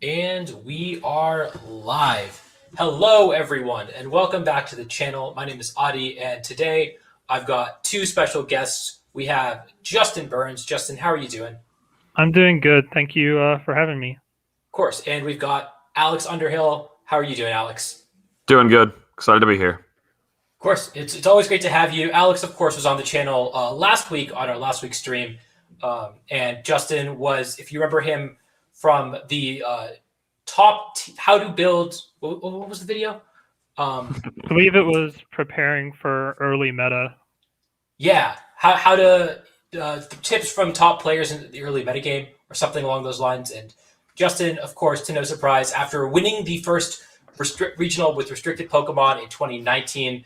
And we are live. Hello, everyone, and welcome back to the channel. My name is Adi, and today I've got two special guests. We have Justin Burns. Justin, how are you doing? I'm doing good. Thank you for having me. Of course. And we've got Alex Underhill. How are you doing, Alex? Doing good. Excited to be here. Of course. It's always great to have you. Alex, of course, was on the channel last week on our last week's stream. And Justin was, if you remember him from the how to build, what was the video? I believe it was preparing for early meta. Yeah, how to tips from top players in the early metagame or something along those lines. And Justin, of course, to no surprise, after winning the first regional with restricted Pokemon in 2019,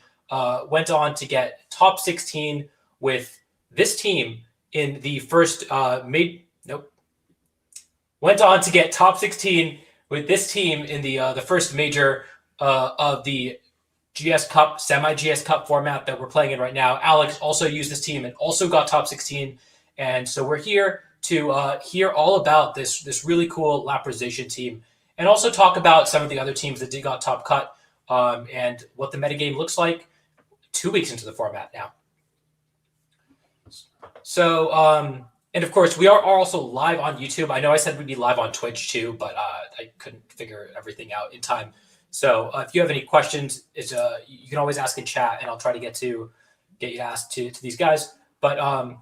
went on to get top 16 with this team in the first went on to get top 16 with this team in the first major of the GS Cup, semi-GS Cup format that we're playing in right now. Alex also used this team and also got top 16. And so we're here to hear all about this really cool Laprazation team and also talk about some of the other teams that got top cut and what the metagame looks like 2 weeks into the format now. So, and of course, we are also live on YouTube. I know I said we'd be live on Twitch too, but I couldn't figure everything out in time. So if you have any questions, you can always ask in chat, and I'll try to get you asked to these guys. But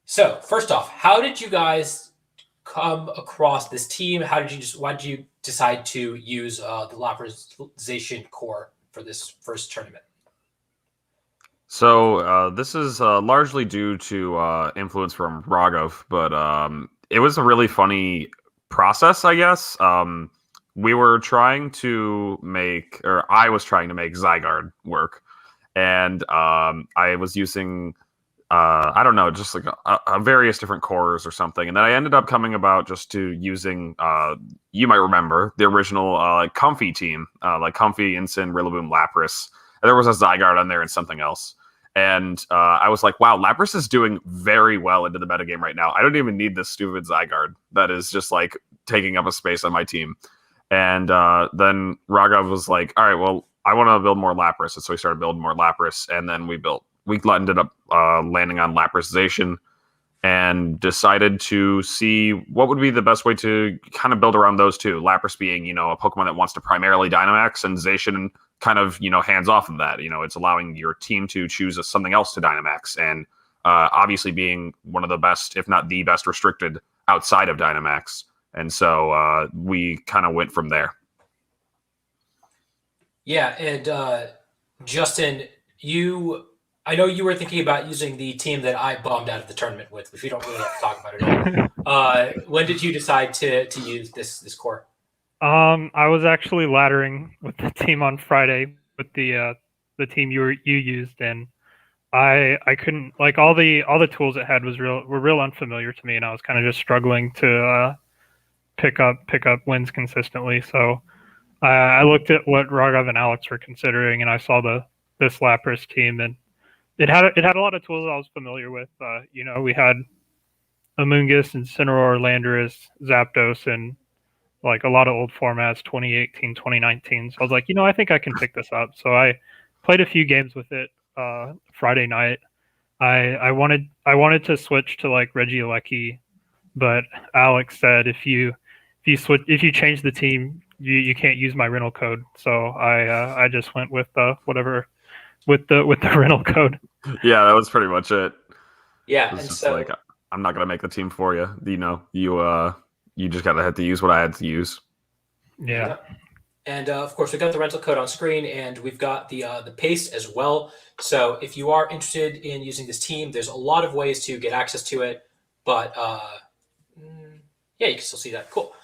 so first off, how did you guys come across this team? Why did you decide to use the Laprazation core for this first tournament? So this is largely due to influence from Raghav, but it was a really funny process, I guess. We were trying to make, or I was trying to make Zygarde work, and I was using, I don't know, just like a various different cores or something, and then I ended up coming about just to using, you might remember, the original Comfy team, like Comfy, Incin, Rillaboom, Lapras. And there was a Zygarde on there and something else. And I was like, wow, Lapras is doing very well into the metagame right now. I don't even need this stupid Zygarde that is just like taking up a space on my team. And then Raghav was like, all right, well, I want to build more Lapras. And so we started building more Lapras. And then we ended up landing on Laprazation and decided to see what would be the best way to kind of build around those two. Lapras being, a Pokemon that wants to primarily Dynamax, and Zacian kind of, hands off of that. It's allowing your team to choose something else to Dynamax. And obviously being one of the best, if not the best, restricted outside of Dynamax. And so we kind of went from there. Yeah, and Justin, I know you were thinking about using the team that I bombed out of the tournament with, which we don't really have to talk about at all. When did you decide to use this core? I was actually laddering with the team on Friday with the team you used, and I couldn't, like, all the tools it had were real unfamiliar to me, and I was kind of just struggling to pick up wins consistently. So I looked at what Raghav and Alex were considering, and I saw this Lapras team, and it had a lot of tools I was familiar with. We had Amoonguss, Incineroar, Landorus, Zapdos, and like a lot of old formats, 2018, 2019. So I was like, I think I can pick this up. So I played a few games with it Friday night. I wanted to switch to like Regieleki, but Alex said if you change the team, you can't use my rental code. So I just went with whatever with the rental code. Yeah, that was pretty much it. Yeah, and so like, I'm not gonna make the team for you. You just gotta have to use what I had to use. Yeah. And of course, we've got the rental code on screen, and we've got the paste as well. So if you are interested in using this team, there's a lot of ways to get access to it. But yeah, you can still see that. Cool.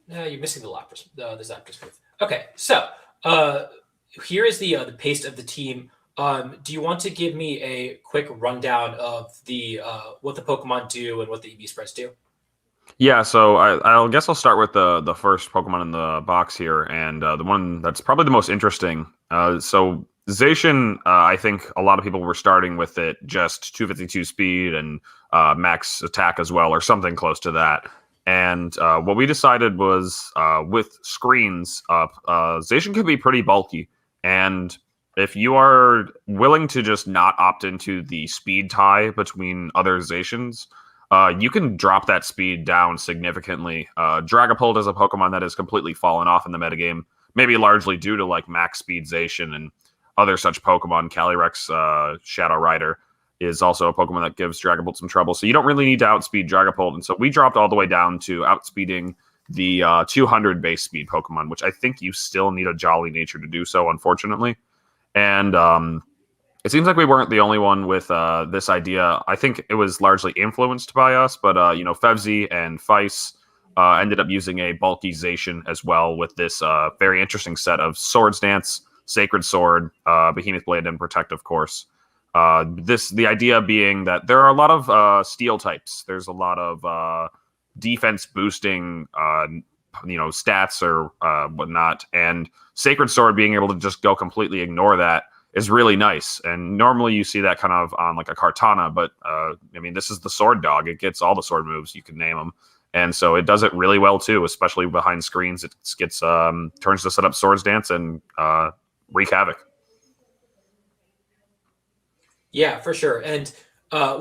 You're missing the Lapras, the Zapdos move. Okay, so here is the paste of the team. Do you want to give me a quick rundown of the what the Pokemon do and what the EV spreads do? Yeah, so I guess I'll start with the first Pokemon in the box here, and the one that's probably the most interesting. So Zacian, I think a lot of people were starting with it just 252 speed and max attack as well, or something close to that. And what we decided was with screens up, Zacian can be pretty bulky. And if you are willing to just not opt into the speed tie between other Zacians, you can drop that speed down significantly. Dragapult is a Pokemon that has completely fallen off in the metagame, maybe largely due to like max speed Zacian and other such Pokemon. Calyrex Shadow Rider is also a Pokemon that gives Dragapult some trouble. So you don't really need to outspeed Dragapult. And so we dropped all the way down to outspeeding the 200 base speed Pokemon, which I think you still need a Jolly Nature to do so, unfortunately. And it seems like we weren't the only one with this idea. I think it was largely influenced by us, but Fevzi and Feis ended up using a bulky Zacian as well with this very interesting set of Swords Dance, Sacred Sword, Behemoth Blade, and Protect, of course. The idea being that there are a lot of steel types. There's a lot of defense boosting, stats or whatnot, and Sacred Sword being able to just go completely ignore that is really nice. And normally you see that kind of on like a Kartana, but this is the Sword Dog. It gets all the sword moves, you can name them. And so it does it really well too, especially behind screens. It gets turns to set up Swords Dance and wreak havoc. Yeah, for sure. And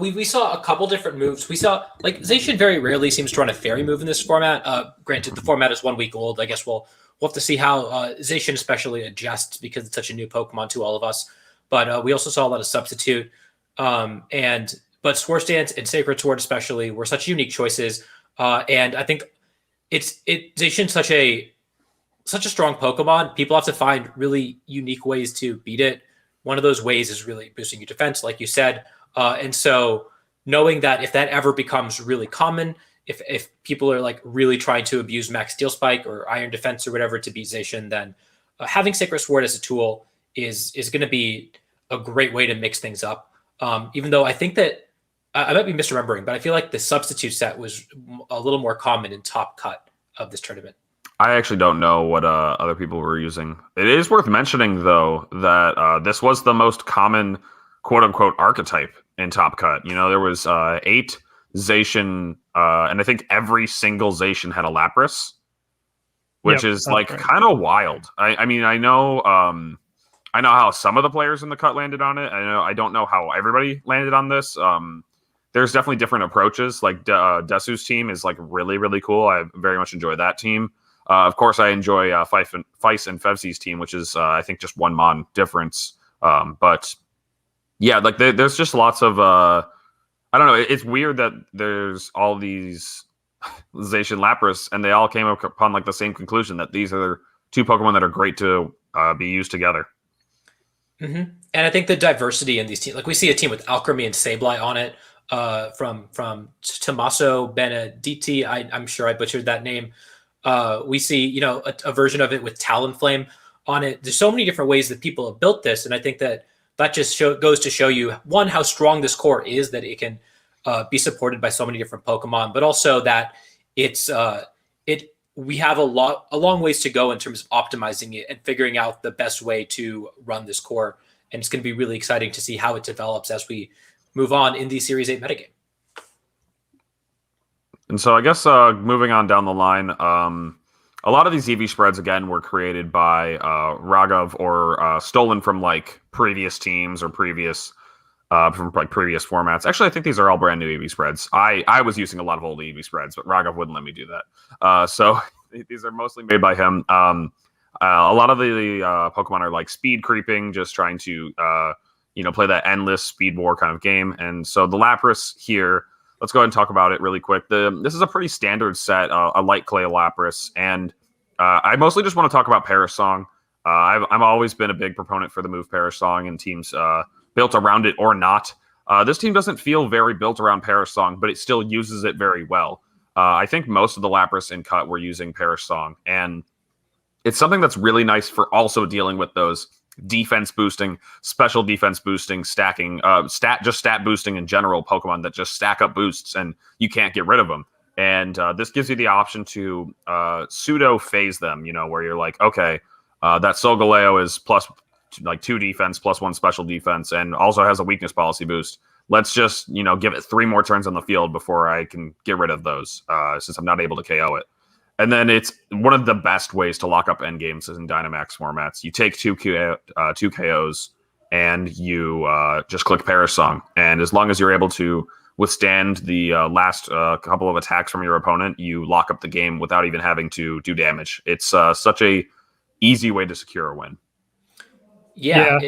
we saw a couple different moves. We saw, like, Zacian very rarely seems to run a fairy move in this format. Granted, the format is 1 week old. I guess we'll have to see how Zacian especially adjusts because it's such a new Pokemon to all of us. But we also saw a lot of substitute. But Swords Dance and Sacred Sword especially were such unique choices. And I think Zacian's such a strong Pokemon. People have to find really unique ways to beat it. One of those ways is really boosting your defense, like you said. And so knowing that if that ever becomes really common, if people are like really trying to abuse Max Steel Spike or Iron Defense or whatever to beat Zacian, then having Sacred Sword as a tool is going to be a great way to mix things up. Even though I think that I might be misremembering, but I feel like the substitute set was a little more common in Top Cut of this tournament. I actually don't know what other people were using. It is worth mentioning, though, that this was the most common quote-unquote archetype in Top Cut. There was 8 Zacian, and I think every single Zacian had a Lapras, which is like right. Kind of wild. I know how some of the players in the cut landed on it. I don't know how everybody landed on this. There's definitely different approaches. Like Desu's team is like really, really cool. I very much enjoy that team. Of course, I enjoy Feis and Fevzi's team, which is, I think, just 1 Mon difference. But yeah, like there's just lots of, I don't know. It's weird that there's all these Zacian Lapras, and they all came upon like the same conclusion that these are 2 Pokemon that are great to be used together. Mm-hmm. And I think the diversity in these teams, like we see a team with Alchemy and Sableye on it, from Tommaso Benedetti. I'm sure I butchered that name. We see, a version of it with Talonflame on it. There's so many different ways that people have built this, and I think that just goes to show you, one, how strong this core is, that it can be supported by so many different Pokemon, but also that we have a long ways to go in terms of optimizing it and figuring out the best way to run this core. And it's going to be really exciting to see how it develops as we move on in the Series 8 metagame. And so I guess moving on down the line, a lot of these EV spreads, again, were created by Raghav or stolen from like previous teams or previous formats. Actually, I think these are all brand new EV spreads. I was using a lot of old EV spreads, but Raghav wouldn't let me do that. So these are mostly made by him. A lot of the Pokemon are like speed creeping, just trying to play that endless speed war kind of game. And so the Lapras here, let's go ahead and talk about it really quick. This is a pretty standard set, a light clay Lapras, and I mostly just want to talk about Perish Song. I've always been a big proponent for the move Perish Song and teams built around it or not. This team doesn't feel very built around Perish Song, but it still uses it very well. I think most of the Lapras in cut were using Perish Song, and it's something that's really nice for also dealing with those defense boosting, special defense boosting, stacking, stat boosting in general Pokemon that just stack up boosts and you can't get rid of them. And this gives you the option to pseudo phase them, where you're like, okay, that Solgaleo is plus like 2 defense, plus 1 special defense, and also has a weakness policy boost. let's just give it 3 more turns on the field before I can get rid of those, since I'm not able to KO it. And then it's one of the best ways to lock up endgames is in Dynamax formats. You take two KOs and you just click Perish Song. And as long as you're able to withstand the last couple of attacks from your opponent, you lock up the game without even having to do damage. It's such a easy way to secure a win. Yeah.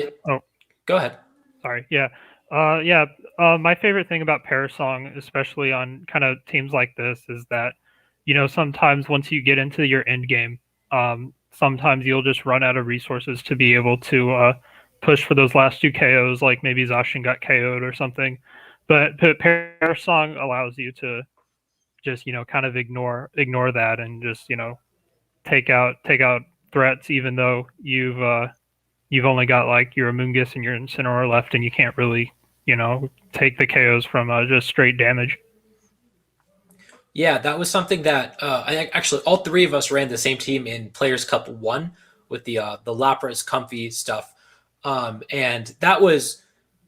Go ahead. Sorry. Yeah. My favorite thing about Perish Song, especially on kind of teams like this, is that sometimes once you get into your end game, sometimes you'll just run out of resources to be able to push for those last 2 KOs, like maybe Zacian got KO'd or something. But Perish Song allows you to just kind of ignore that and just take out threats, even though you've only got like your Amoonguss and your Incineroar left, and you can't really take the KOs from just straight damage. Yeah, that was something that actually all 3 of us ran the same team in Players Cup 1 with the Lapras Comfy stuff, and that was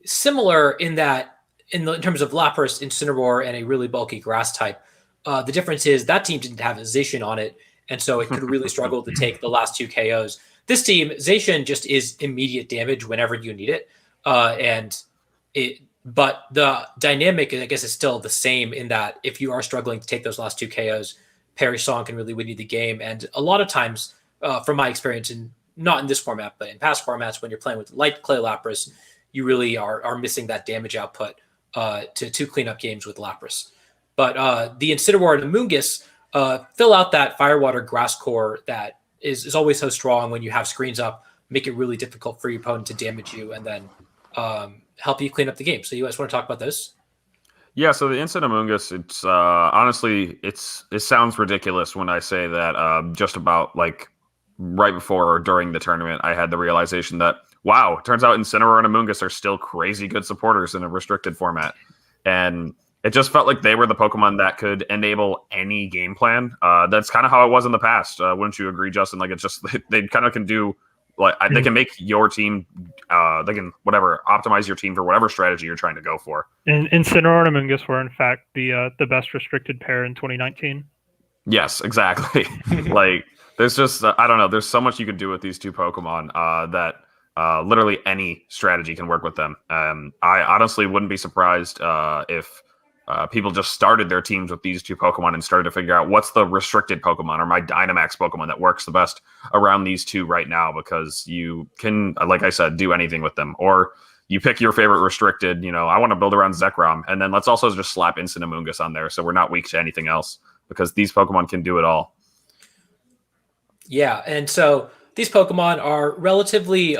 similar in that in terms of Lapras, Incineroar, and a really bulky Grass type. The difference is that team didn't have a Zacian on it, and so it could really struggle to take the last 2 KOs. This team, Zacian just is immediate damage whenever you need it, but the dynamic, I guess, is still the same in that if you are struggling to take those last 2 KOs, Perish Song can really win you the game. And a lot of times, from my experience, not in this format, but in past formats, when you're playing with light clay Lapras, you really are missing that damage output to clean up games with Lapras. But the Incineroar and the Amoonguss fill out that Firewater Grass core that is always so strong when you have screens up, make it really difficult for your opponent to damage you, and then help you clean up the game. So you guys want to talk about those? Yeah, so the Instant Amoonguss, it's honestly, it sounds ridiculous when I say that. Just about like right before or during the tournament, I had the realization that, wow, it turns out Incineroar and Amoonguss are still crazy good supporters in a restricted format. And it just felt like they were the Pokemon that could enable any game plan. That's kind of how it was in the past. Wouldn't you agree, Justin? Like, it's just, they kind of can do, like, they can make your team, they can optimize your team for whatever strategy you're trying to go for. And Incineroar and Amoonguss were in fact the best restricted pair in 2019. Yes, exactly. Like, there's just I don't know. There's so much you could do with these 2 Pokemon that literally any strategy can work with them. I honestly wouldn't be surprised if people just started their teams with these 2 Pokemon and started to figure out what's the restricted Pokemon or my Dynamax Pokemon that works the best around these 2 right now, because you can, like I said, do anything with them. Or you pick your favorite restricted, I want to build around Zekrom, and then let's also just slap Instant Amoonguss on there so we're not weak to anything else, because these Pokemon can do it all. Yeah, and so these Pokemon are relatively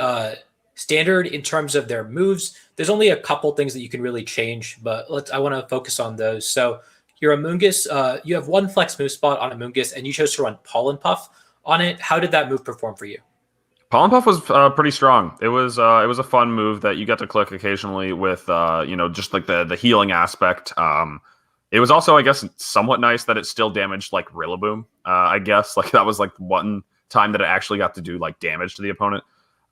standard in terms of their moves. There's only a couple things that you can really change, but I want to focus on those. So your Amoonguss, you have 1 flex move spot on Amoonguss, and you chose to run Pollen Puff on it. How did that move perform for you? Pollen Puff was pretty strong. It was a fun move that you get to click occasionally with just like the healing aspect. It was also, I guess, somewhat nice that it still damaged like Rillaboom. I guess like that was like one time that it actually got to do like damage to the opponent.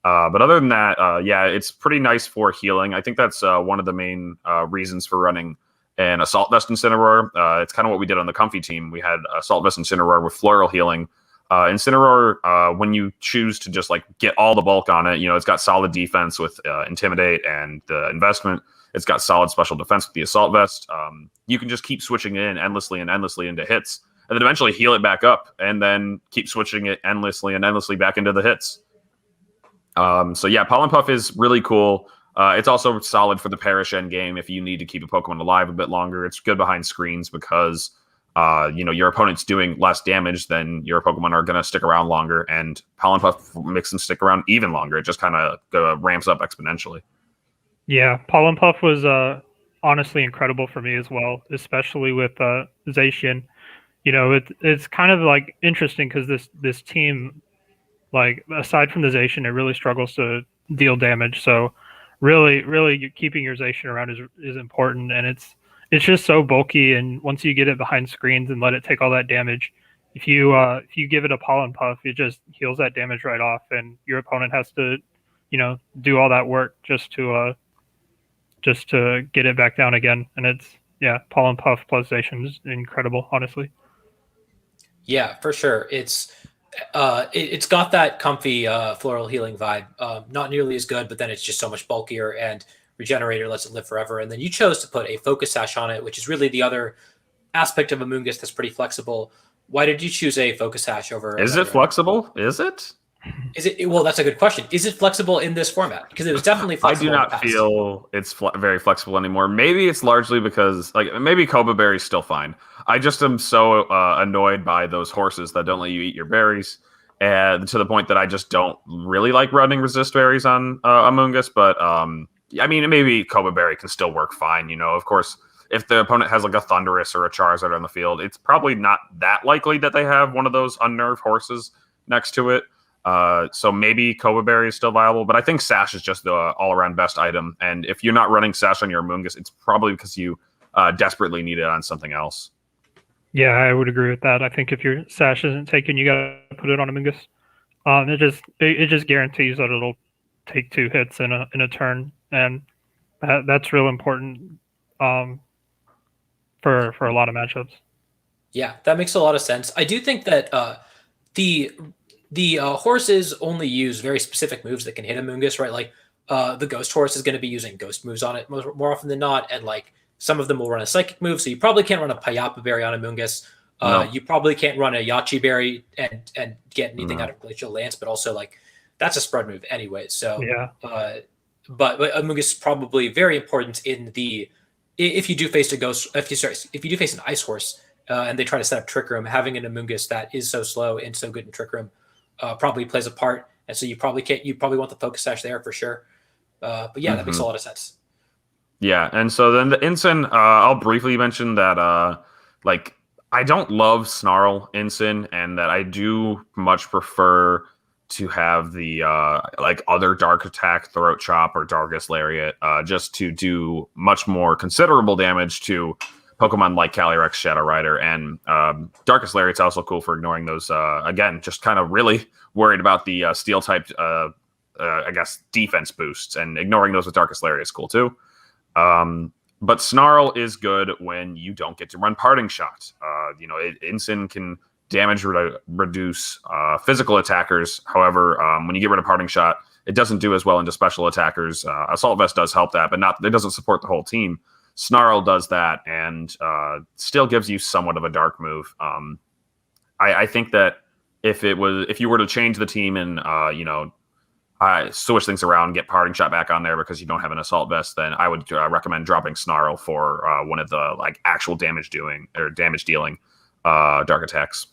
But other than that, yeah, it's pretty nice for healing. I think that's one of the main reasons for running an Assault Vest Incineroar. It's kind of what we did on the Comfy team. We had Assault Vest Incineroar with Floral Healing. Incineroar, when you choose to just like get all the bulk on it, it's got solid defense with Intimidate and the investment. It's got solid special defense with the Assault Vest. You can just keep switching it in endlessly into hits, and then eventually heal it back up, and then keep switching it endlessly back into the hits. So yeah, Pollen Puff is really cool. It's also solid for the Perish end game if you need to keep a Pokemon alive a bit longer. It's good behind screens because your opponent's doing less damage, then your Pokemon are going to stick around longer, and Pollen Puff makes them stick around even longer. It just kind of ramps up exponentially. Yeah, Pollen Puff was honestly incredible for me as well, especially with Zacian. It's kind of like interesting because this team, like aside from the Zacian, it really struggles to deal damage. So really keeping your Zacian around is important, and it's just so bulky. And once you get it behind screens and let it take all that damage, if you give it a Pollen Puff, it just heals that damage right off, and your opponent has to do all that work just to just to get it back down again. And it's Pollen Puff plus Zation is incredible, honestly. Yeah, for sure. It's got that comfy floral healing vibe. Not nearly as good, but then it's just so much bulkier, and Regenerator lets it live forever. And then you chose to put a Focus Sash on it, which is really the other aspect of Amoonguss that's pretty flexible. Why did you choose a Focus Sash over? Is it flexible? Is it? Is it? Well, that's a good question. Is it flexible in this format? Because it was definitely flexible. I do not feel it's very flexible anymore. Maybe it's largely because, maybe Cobra Berry's still fine. I just am so annoyed by those horses that don't let you eat your berries, and to the point that I just don't really like running resist berries on Amoonguss. But I mean, maybe Cobra Berry can still work fine. Of course, if the opponent has like a Thundurus or a Charizard on the field, it's probably not that likely that they have one of those unnerved horses next to it. So maybe Cobra Berry is still viable, but I think Sash is just the all-around best item. And if you're not running Sash on your Amoonguss, it's probably because you desperately need it on something else. Yeah, I would agree with that. I think if your Sash isn't taken, you got to put it on Amoonguss. It just guarantees that it'll take 2 hits in a turn, and that's real important for a lot of matchups. Yeah, that makes a lot of sense. I do think that the horses only use very specific moves that can hit Amoonguss, right? Like the Ghost Horse is going to be using Ghost moves on it more often than not, and like some of them will run a Psychic move, so you probably can't run a Payapa Berry on Amoonguss. No. You probably can't run a Yachi Berry and get anything out of Glacial Lance, but also like that's a spread move anyway. So yeah. But Amoonguss is probably very important in the if you do face if you do face an Ice Horse and they try to set up Trick Room, having an Amoonguss that is so slow and so good in Trick Room probably plays a part. And so you probably want the Focus Sash there for sure. But yeah, that makes a lot of sense. Yeah, and so then the Ensign, I'll briefly mention that I don't love Snarl Ensign, and that I do much prefer to have the other Dark Attack, Throat Chop, or Darkest Lariat, just to do much more considerable damage to Pokemon like Calyrex, Shadow Rider, and Darkest Lariat's also cool for ignoring those. Again, just kind of really worried about the Steel type, I guess, defense boosts, and ignoring those with Darkest Lariat is cool too. But Snarl is good when you don't get to run Parting Shot. Ensign can damage reduce physical attackers. However, when you get rid of Parting Shot, it doesn't do as well into special attackers. Assault Vest does help that, but it doesn't support the whole team. Snarl does that, and still gives you somewhat of a dark move. I think that if you were to change the team and switch things around, get Parting Shot back on there because you don't have an Assault Vest, then I would recommend dropping Snarl for one of the actual damage dealing dark attacks.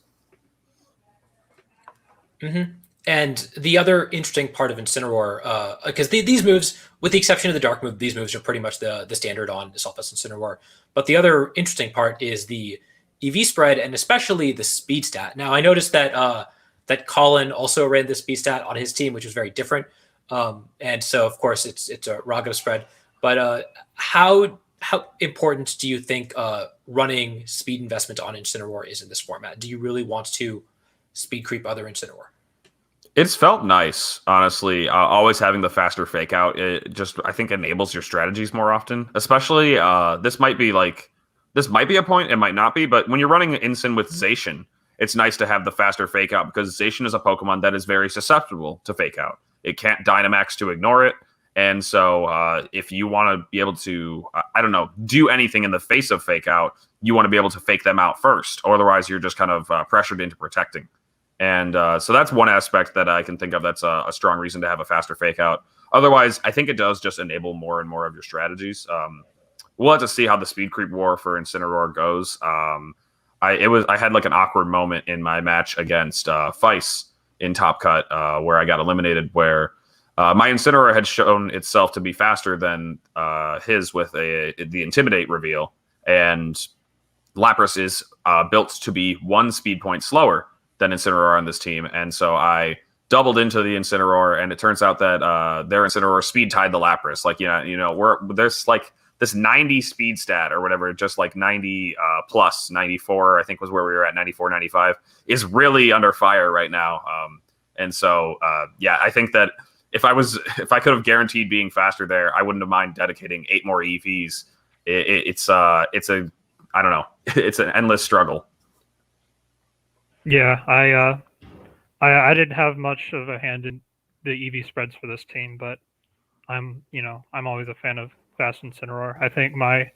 Mm-hmm. And the other interesting part of Incineroar, because these moves, with the exception of the Dark move, these moves are pretty much the standard on Assault Vest Incineroar. But the other interesting part is the EV spread, and especially the speed stat. Now, I noticed that that Colin also ran the speed stat on his team, which was very different. And so, of course, it's a Rago spread. But how important do you think running speed investment on Incineroar is in this format? Do you really want to speed creep other Incineroar? It's felt nice, honestly. Always having the faster fake out, it just, I think, enables your strategies more often. Especially, this might be a point, it might not be, but when you're running Ensign with Zacian, it's nice to have the faster fake out because Zacian is a Pokemon that is very susceptible to fake out. It can't Dynamax to ignore it. And so if you want to be able to, do anything in the face of fake out, you want to be able to fake them out first. Or otherwise, you're just kind of pressured into protecting. And so that's one aspect that I can think of that's a strong reason to have a faster fake out. Otherwise, I think it does just enable more and more of your strategies. We'll have to see how the speed creep war for Incineroar goes. I had an awkward moment in my match against Feist in Top Cut where I got eliminated, where my Incineroar had shown itself to be faster than his with the Intimidate reveal, and Lapras is built to be 1 speed point slower than Incineroar on this team, and so I doubled into the Incineroar, and it turns out that their Incineroar speed tied the Lapras. There's this 90 speed stat or whatever, just 90 plus 94, I think was where we were at, 94, 95, is really under fire right now. And so, I think that if I could have guaranteed being faster there, I wouldn't have mind dedicating 8 more EVs. It's a I don't know. It's an endless struggle. Yeah, I didn't have much of a hand in the EV spreads for this team, but I'm always a fan of Fast Incineroar. I think my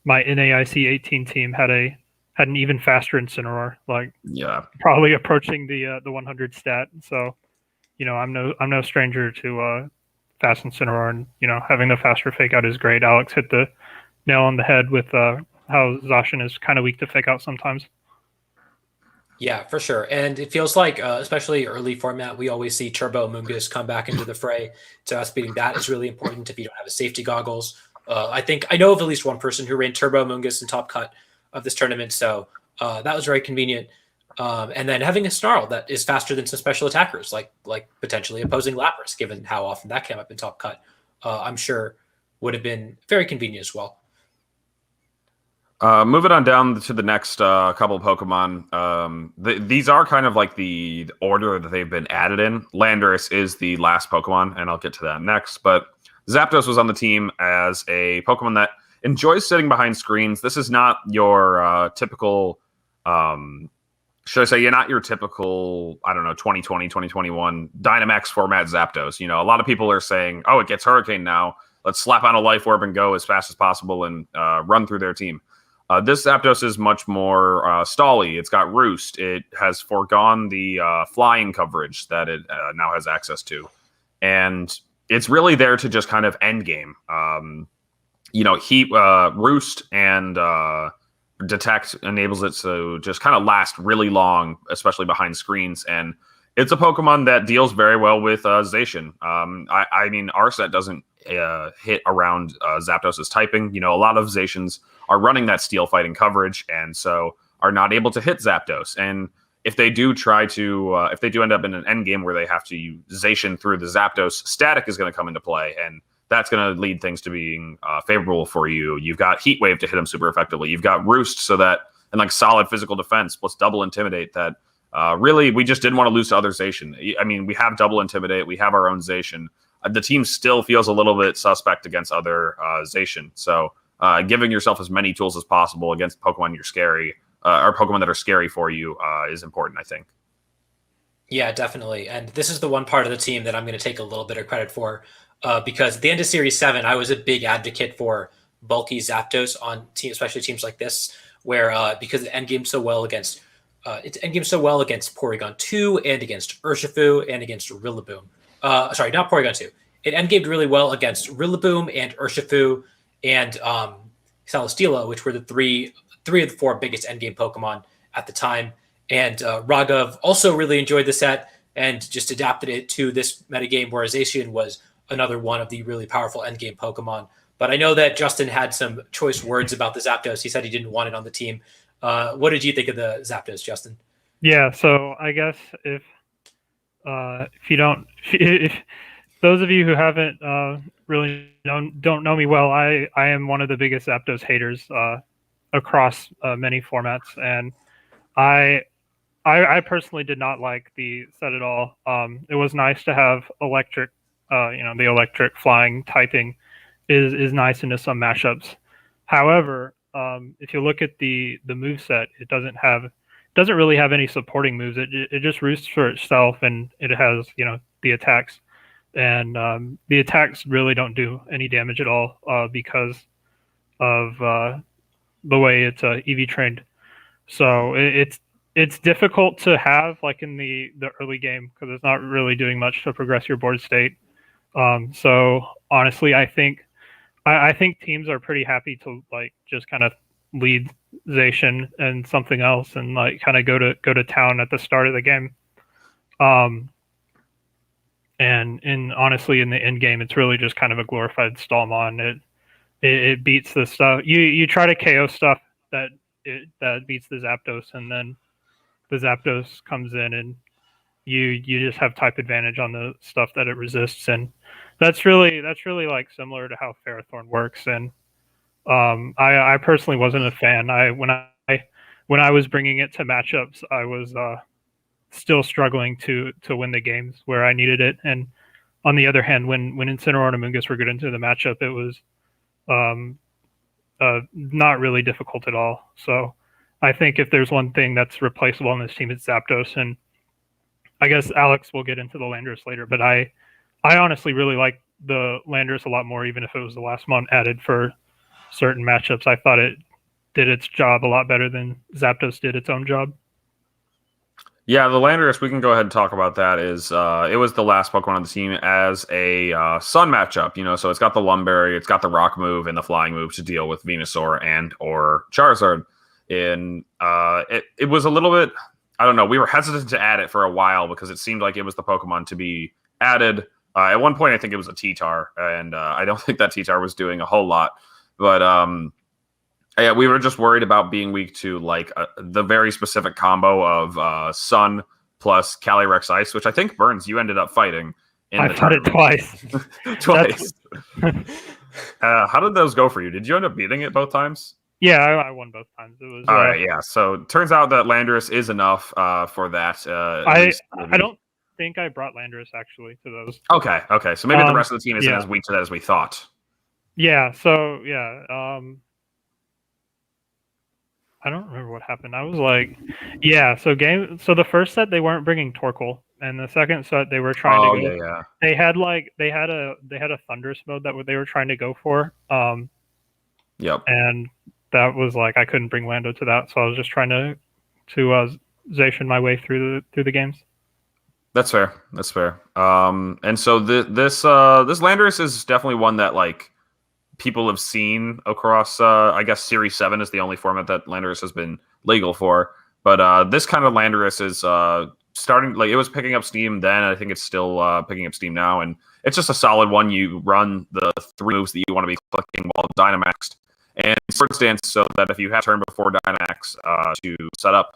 NAIC 18 team had an even faster Incineroar, like Yeah. probably approaching the 100 stat. So, I'm no stranger to Fast Incineroar, and having the faster fake out is great. Alex hit the nail on the head with how Zacian is kind of weak to fake out sometimes. Yeah, for sure. And it feels like, especially early format, we always see Turbo Mungus come back into the fray. So us beating that is really important if you don't have a safety goggles. I know of at least one person who ran Turbo Mungus in top cut of this tournament. So that was very convenient. And then having a snarl that is faster than some special attackers, like potentially opposing Lapras, given how often that came up in top cut, I'm sure would have been very convenient as well. Moving on down to the next couple of Pokemon. These are kind of like the order that they've been added in. Landorus is the last Pokemon, and I'll get to that next. But Zapdos was on the team as a Pokemon that enjoys sitting behind screens. This is not your typical, should I say, you're not your typical, 2020, 2021 Dynamax format Zapdos. A lot of people are saying, oh, it gets Hurricane now. Let's slap on a Life Orb and go as fast as possible and run through their team. This Zapdos is much more stally. It's got Roost. It has foregone the flying coverage that it now has access to. And it's really there to just kind of end game. Roost and Detect enables it to just kind of last really long, especially behind screens. And it's a Pokemon that deals very well with Zacian. Our set doesn't hit around Zapdos' typing. A lot of Zacians are running that steel fighting coverage, and so are not able to hit Zapdos. And if they do if they do end up in an end game where they have to use Zacian through the Zapdos, static is going to come into play, and that's going to lead things to being favorable for you. You've got Heat Wave to hit them super effectively. You've got Roost, and like solid physical defense plus double Intimidate that really we just didn't want to lose to other Zacian. We have double Intimidate. We have our own Zacian. The team still feels a little bit suspect against other Zacian. So giving yourself as many tools as possible against Pokemon you're scary, or Pokemon that are scary for you, is important, I think. Yeah, definitely. And this is the one part of the team that I'm going to take a little bit of credit for, because at the end of Series 7, I was a big advocate for bulky Zapdos on especially teams like this, where because it endgames so well against Porygon 2 and against Urshifu and against Rillaboom. Sorry, not Porygon 2. It endgamed really well against Rillaboom and Urshifu and Celesteela, which were the three of the 4 biggest endgame Pokemon at the time. And Raghav also really enjoyed the set and just adapted it to this metagame, whereas Zacian was another one of the really powerful endgame Pokemon. But I know that Justin had some choice words about the Zapdos. He said he didn't want it on the team. What did you think of the Zapdos, Justin? Yeah, so I guess if those of you who haven't really don't know me well, I am one of the biggest Zapdos haters across many formats, and I personally did not like the set at all. It was nice to have electric, the electric flying typing is nice into some mashups. However, if you look at the move set, it doesn't really have any supporting moves. It just roosts for itself, and it has the attacks, and the attacks really don't do any damage at all because of the way it's EV trained. So it's difficult to have like in the early game because it's not really doing much to progress your board state. So honestly, I think teams are pretty happy to like just kind of lead Zacian and something else and like kind of go to town at the start of the game. And honestly, in the end game, it's really just kind of a glorified Stallmon. It beats the stuff. You try to KO stuff that beats the Zapdos, and then the Zapdos comes in and you just have type advantage on the stuff that it resists, and that's really like similar to how Ferrothorn works. And I personally wasn't a fan. When I was bringing it to matchups, I was still struggling to win the games where I needed it, and on the other hand, when Incineroar and Amoonguss were good into the matchup, it was not really difficult at all. So I think if there's one thing that's replaceable on this team, it's Zapdos. And I guess Alex will get into the Landorus later, but I honestly really like the Landorus a lot more, even if it was the last mon added for certain matchups. I thought it did its job a lot better than Zapdos did its own job. Yeah, the Landorus, we can go ahead and talk about that. It was the last Pokemon on the team as a Sun matchup, so it's got the Lumberry, it's got the Rock move and the Flying move to deal with Venusaur and or Charizard. And it was a little bit, I don't know, we were hesitant to add it for a while because it seemed like it was the Pokemon to be added. At one point, I think it was a T-Tar, and I don't think that T-Tar was doing a whole lot. But yeah, we were just worried about being weak to the very specific combo of Sun plus Calyrex Ice, which I think, Burns, you ended up fighting. I fought it twice. Twice. How did those go for you? Did you end up beating it both times? Yeah, I won both times. It was all right. Yeah, so it turns out that Landorus is enough for that. I don't think I brought Landorus actually to those. Okay. So maybe the rest of the team isn't as weak to that as we thought. Yeah. So yeah. I don't remember what happened. I was like, yeah. So the first set they weren't bringing Torkoal, and the second set they were trying to go. Yeah. They had a Thunderous mode that they were trying to go for. Yep. And that was like I couldn't bring Lando to that, so I was just trying to Zacian my way through the games. That's fair. And so this Landorus is definitely one that people have seen across. I guess Series 7 is the only format that Landorus has been legal for. But this kind of Landorus is starting. It was picking up steam then. I think it's still picking up steam now, and it's just a solid one. You run the 3 moves that you want to be clicking while Dynamaxed, and Swords Dance, so that if you have turn before Dynamax to set up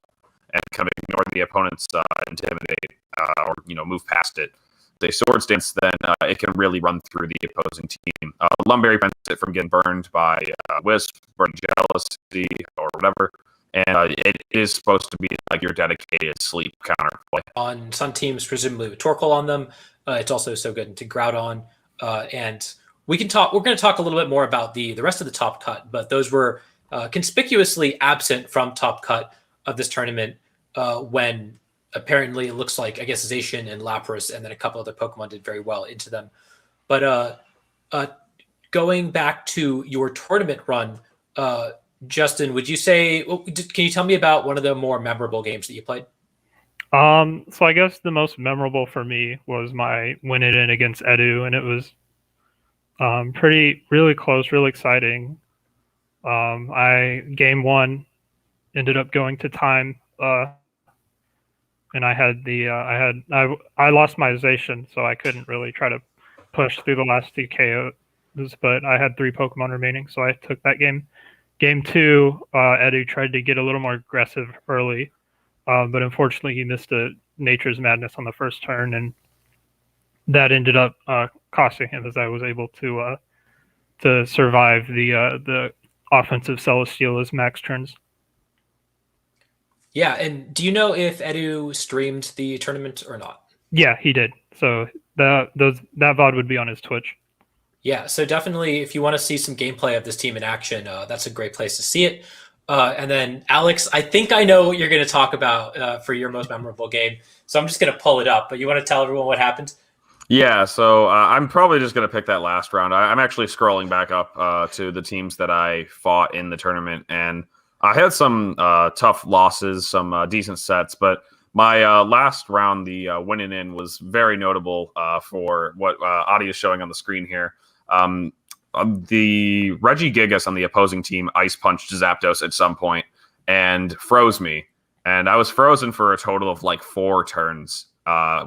and kind of ignore the opponent's intimidate or move past it, the Swords Dance, then it can really run through the opposing team. Lumberry prevents it from getting burned by Wisp, Burning Jealousy, or whatever. And it is supposed to be your dedicated sleep counter play. On some teams, presumably with Torkoal on them, it's also so good into Groudon. And we're going to talk a little bit more about the rest of the top cut, but those were conspicuously absent from top cut of this tournament when apparently it looks like, I guess, Zacian and Lapras and then a couple other Pokemon did very well into them. But going back to your tournament run, Justin, would you say, can you tell me about one of the more memorable games that you played? So I guess the most memorable for me was my win it in against Edu, and it was really close, really exciting. Game 1 ended up going to time, and I had I lost my Zacian, so I couldn't really try to push through the last 2 KOs, but I had 3 Pokemon remaining, so I took that game. Game 2, Edu tried to get a little more aggressive early, but unfortunately he missed a Nature's Madness on the first turn, and that ended up costing him, as I was able to survive the offensive Celesteal as max turns. Yeah, and do you know if Edu streamed the tournament or not? Yeah, he did. So that VOD would be on his Twitch. Yeah, so definitely if you want to see some gameplay of this team in action, that's a great place to see it. And then, Alex, I think I know what you're going to talk about for your most memorable game, so I'm just going to pull it up. But you want to tell everyone what happened? Yeah, so I'm probably just going to pick that last round. I'm actually scrolling back up to the teams that I fought in the tournament, and I had some tough losses, some decent sets, but my last round, the winning in, was very notable for what audio is showing on the screen here. The Regigigas on the opposing team ice punched Zapdos at some point and froze me, and I was frozen for a total of 4 turns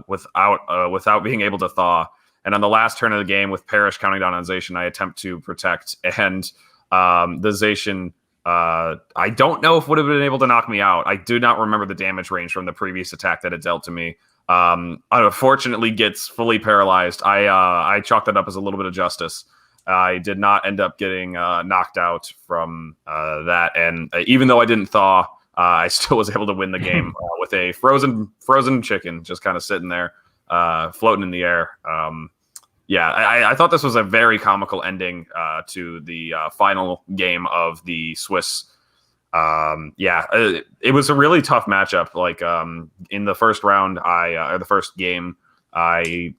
without being able to thaw. And on the last turn of the game, with Parrish counting down on Zacian, I attempt to protect, and the Zacian, I don't know if would have been able to knock me out. I do not remember the damage range from the previous attack that it dealt to me. Unfortunately, gets fully paralyzed. I chalked that up as a little bit of justice. I did not end up getting knocked out from that, and even though I didn't thaw, I still was able to win the game with a frozen chicken just kind of sitting there, floating in the air. Yeah, I thought this was a very comical ending to the final game of the Swiss. It was a really tough matchup. Like in the first round, or the first game, my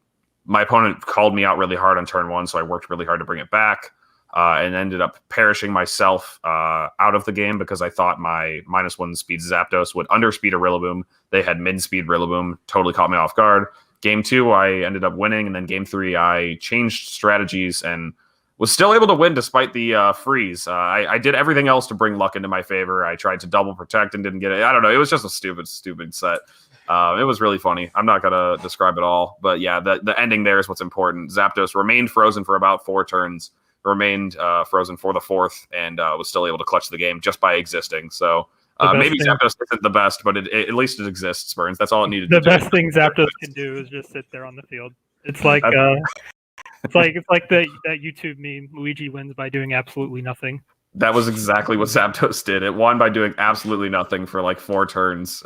opponent called me out really hard on turn 1, so I worked really hard to bring it back, and ended up perishing myself out of the game because I thought my -1 speed Zapdos would underspeed a Rillaboom. They had mid-speed Rillaboom, totally caught me off guard. Game 2, I ended up winning, and then Game 3, I changed strategies and was still able to win despite the freeze. I did everything else to bring luck into my favor. I tried to double protect and didn't get it. I don't know. It was just a stupid set. It was really funny. I'm not going to describe it all. But yeah, the ending there is what's important. Zapdos remained frozen for about 4 turns, remained frozen for the 4th, and was still able to clutch the game just by existing. So maybe Zapdos isn't the best, but at least it exists, Burns. That's all it needed to do. The best thing Zapdos can do is just sit there on the field. It's like it's like that YouTube meme, Luigi wins by doing absolutely nothing. That was exactly what Zapdos did. It won by doing absolutely nothing for like 4 turns.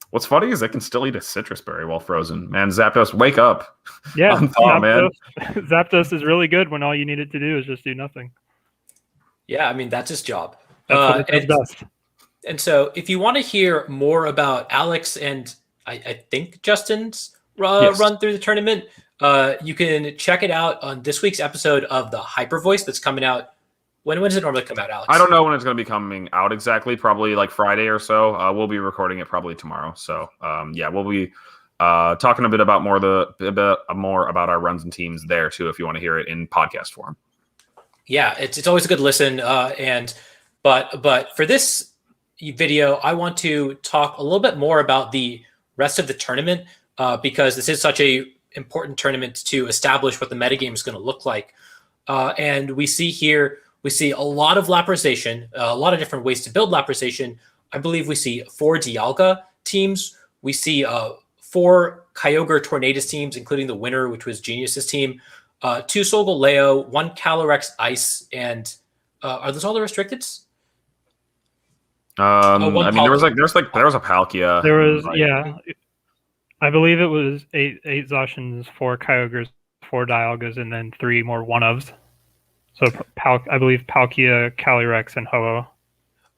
What's funny is it can still eat a citrus berry while frozen. Man, Zapdos, wake up. Yeah, man. Zapdos is really good when all you need it to do is just do nothing. Yeah, I mean, that's his job. That's what it does best. And so if you want to hear more about Alex and I think Justin's run through the tournament, you can check it out on this week's episode of the Hyper Voice that's coming out. When does it normally come out, Alex? I don't know when it's going to be coming out exactly. Probably like Friday or so. We'll be recording it probably tomorrow. So we'll be talking a bit more about our runs and teams there too, if you want to hear it in podcast form. Yeah, it's always a good listen. But for this video, I want to talk a little bit more about the rest of the tournament because this is such a important tournament to establish what the metagame is going to look like. And we see a lot of Laprazation, a lot of different ways to build Laprazation. I believe we see 4 Dialga teams. We see 4 Kyogre Tornadus teams, including the winner, which was Genius's team. 2 Solgaleo, 1 Calyrex Ice, and are those all the restricteds? I mean, there was a Palkia. There was, I believe it was 8 Zacians, 4 Kyogres, 4 Dialgas, and then 3 more one-ofs. So I believe Palkia, Calyrex, and Ho-Oh.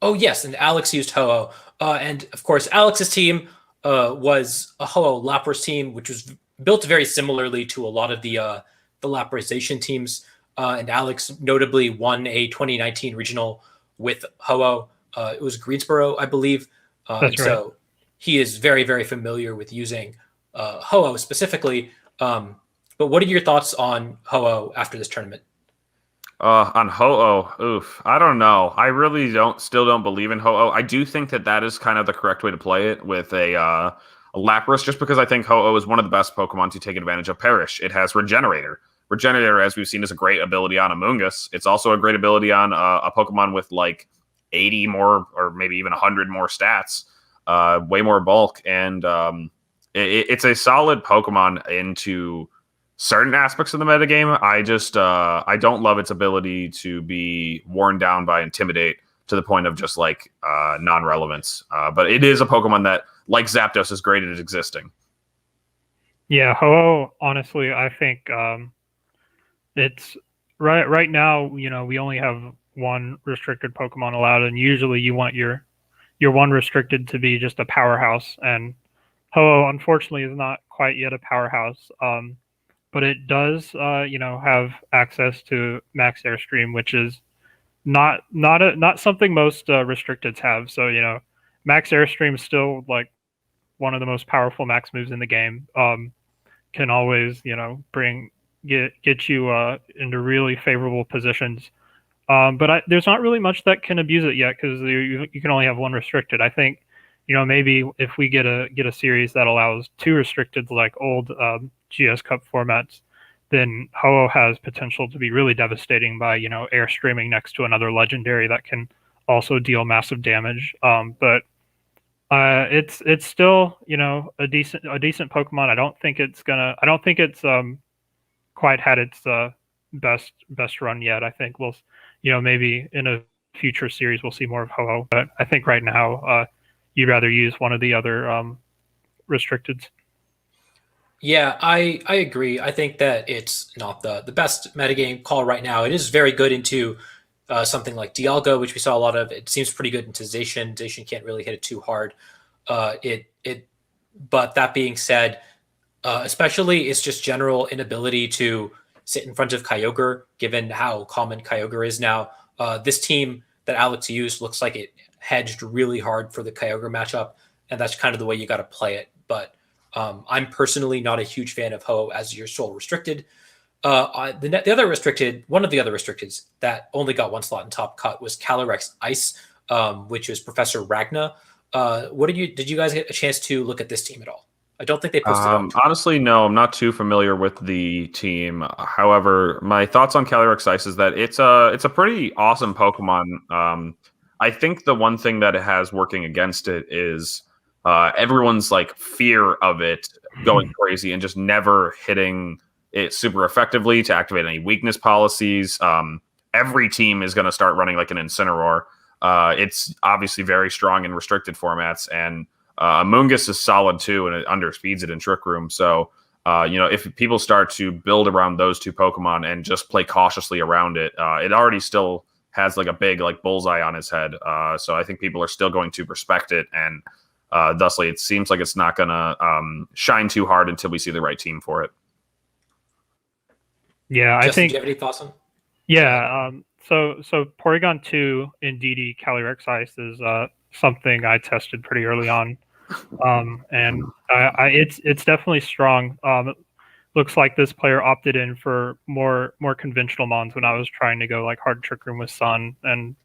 Oh, yes, and Alex used Ho-Oh. And, of course, Alex's team was a Ho-Oh Lapras team, which was built very similarly to a lot of the Laprazation teams. And Alex notably won a 2019 regional with Ho-Oh. It was Greensboro, I believe. That's right. So he is very, very familiar with using Ho-Oh specifically. But what are your thoughts on Ho-Oh after this tournament? On Ho-Oh, oof, I don't know. I really still don't believe in Ho-Oh. I do think that is kind of the correct way to play it with a Lapras, just because I think Ho-Oh is one of the best Pokemon to take advantage of Perish. It has Regenerator. Regenerator, as we've seen, is a great ability on Amoonguss. It's also a great ability on a Pokemon with like 80 more or maybe even 100 more stats, way more bulk, and it's a solid Pokemon into certain aspects of the metagame. I just I don't love its ability to be worn down by Intimidate to the point of just like non-relevance. But it is a Pokemon that, like Zapdos, is great at existing. Yeah, Ho-Oh, honestly, I think it's right now, we only have 1 restricted Pokemon allowed, and usually you want your 1 restricted to be just a powerhouse, and Ho-Oh unfortunately is not quite yet a powerhouse. But it does, have access to Max Airstream, which is not something most restricteds have. So, Max Airstream is still like one of the most powerful max moves in the game. Can always, get you into really favorable positions. But there's not really much that can abuse it yet because you can only have 1 restricted. I think, maybe if we get a series that allows 2 restricted like old GS Cup formats, then Ho-Oh has potential to be really devastating by, airstreaming next to another legendary that can also deal massive damage. But it's still, a decent Pokemon. I don't think it's quite had its best run yet. I think we'll, maybe in a future series we'll see more of Ho-Oh, but I think right now you'd rather use one of the other restricteds. Yeah, I agree. I think that it's not the best metagame call right now. It is very good into something like Dialga, which we saw a lot of. It seems pretty good into Zacian. Zacian can't really hit it too hard. It. But that being said, especially its just general inability to sit in front of Kyogre, given how common Kyogre is now. This team that Alex used looks like it hedged really hard for the Kyogre matchup, and that's kind of the way you got to play it. But I'm personally not a huge fan of Ho as your sole restricted. The other restricted, one of the other restricteds that only got one slot in top cut was Calyrex Ice, which is Professor Ragna. Did you guys get a chance to look at this team at all? I don't think they posted it on Twitter. Honestly, no, I'm not too familiar with the team. However, my thoughts on Calyrex Ice is that it's a pretty awesome Pokemon. I think the one thing that it has working against it is everyone's like fear of it going crazy and just never hitting it super effectively to activate any weakness policies. Every team is going to start running like an Incineroar. It's obviously very strong in restricted formats, and Amoonguss is solid too, and it underspeeds it in Trick Room. So, if people start to build around those two Pokemon and just play cautiously around it, it already still has like a big like bullseye on his head. So I think people are still going to respect it, and thusly, it seems like it's not going to shine too hard until we see the right team for it. Yeah, Justin, I think. do you have any thoughts on? Yeah. So Porygon 2 in DD Calyrex Ice is something I tested pretty early on, and it's definitely strong. Looks like this player opted in for more conventional mons when I was trying to go like hard Trick Room with Sun and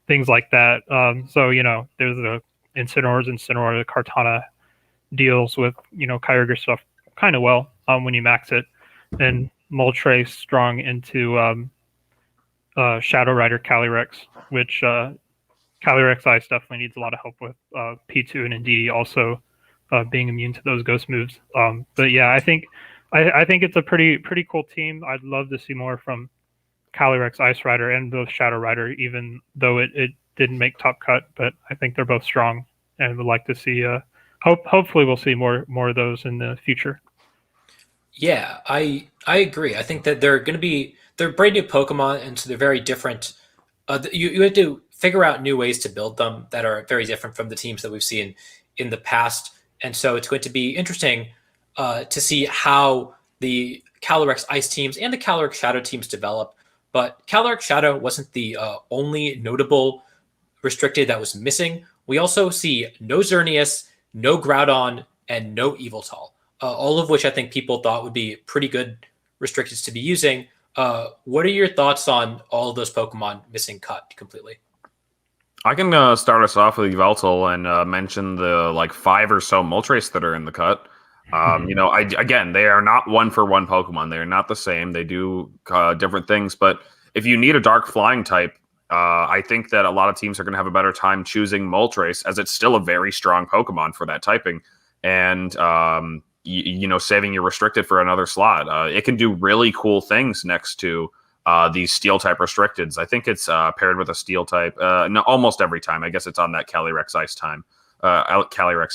things like that. So there's the Incineroar, the Kartana deals with Kyogre stuff kind of well when you max it, and Moltres strong into Shadow Rider Calyrex, which Calyrex Ice definitely needs a lot of help with. P2 and Indeedee also being immune to those ghost moves. But yeah, I think it's a pretty cool team. I'd love to see more from Calyrex Ice Rider and both Shadow Rider, even though it didn't make top cut. But I think they're both strong, and would like to see. Hopefully, we'll see more of those in the future. Yeah, I agree. I think that they're brand new Pokemon, and so they're very different. You have to figure out new ways to build them that are very different from the teams that we've seen in the past. And so it's going to be interesting to see how the Calyrex Ice teams and the Calyrex Shadow teams develop. But Calyrex Shadow wasn't the only notable restricted that was missing. We also see no Xerneas, no Groudon, and no Eviltal, all of which I think people thought would be pretty good restricteds to be using. What are your thoughts on all of those Pokemon missing cut completely? I can start us off with Yveltal and mention the like 5 or so Moltres that are in the cut. Again, they are not one-for-one Pokemon. They are not the same. They do different things. But if you need a Dark Flying type, I think that a lot of teams are going to have a better time choosing Moltres, as it's still a very strong Pokemon for that typing. And saving your restricted for another slot. It can do really cool things next to these steel type restricteds. I think it's paired with a steel type. No, almost every time. I guess it's on that Calyrex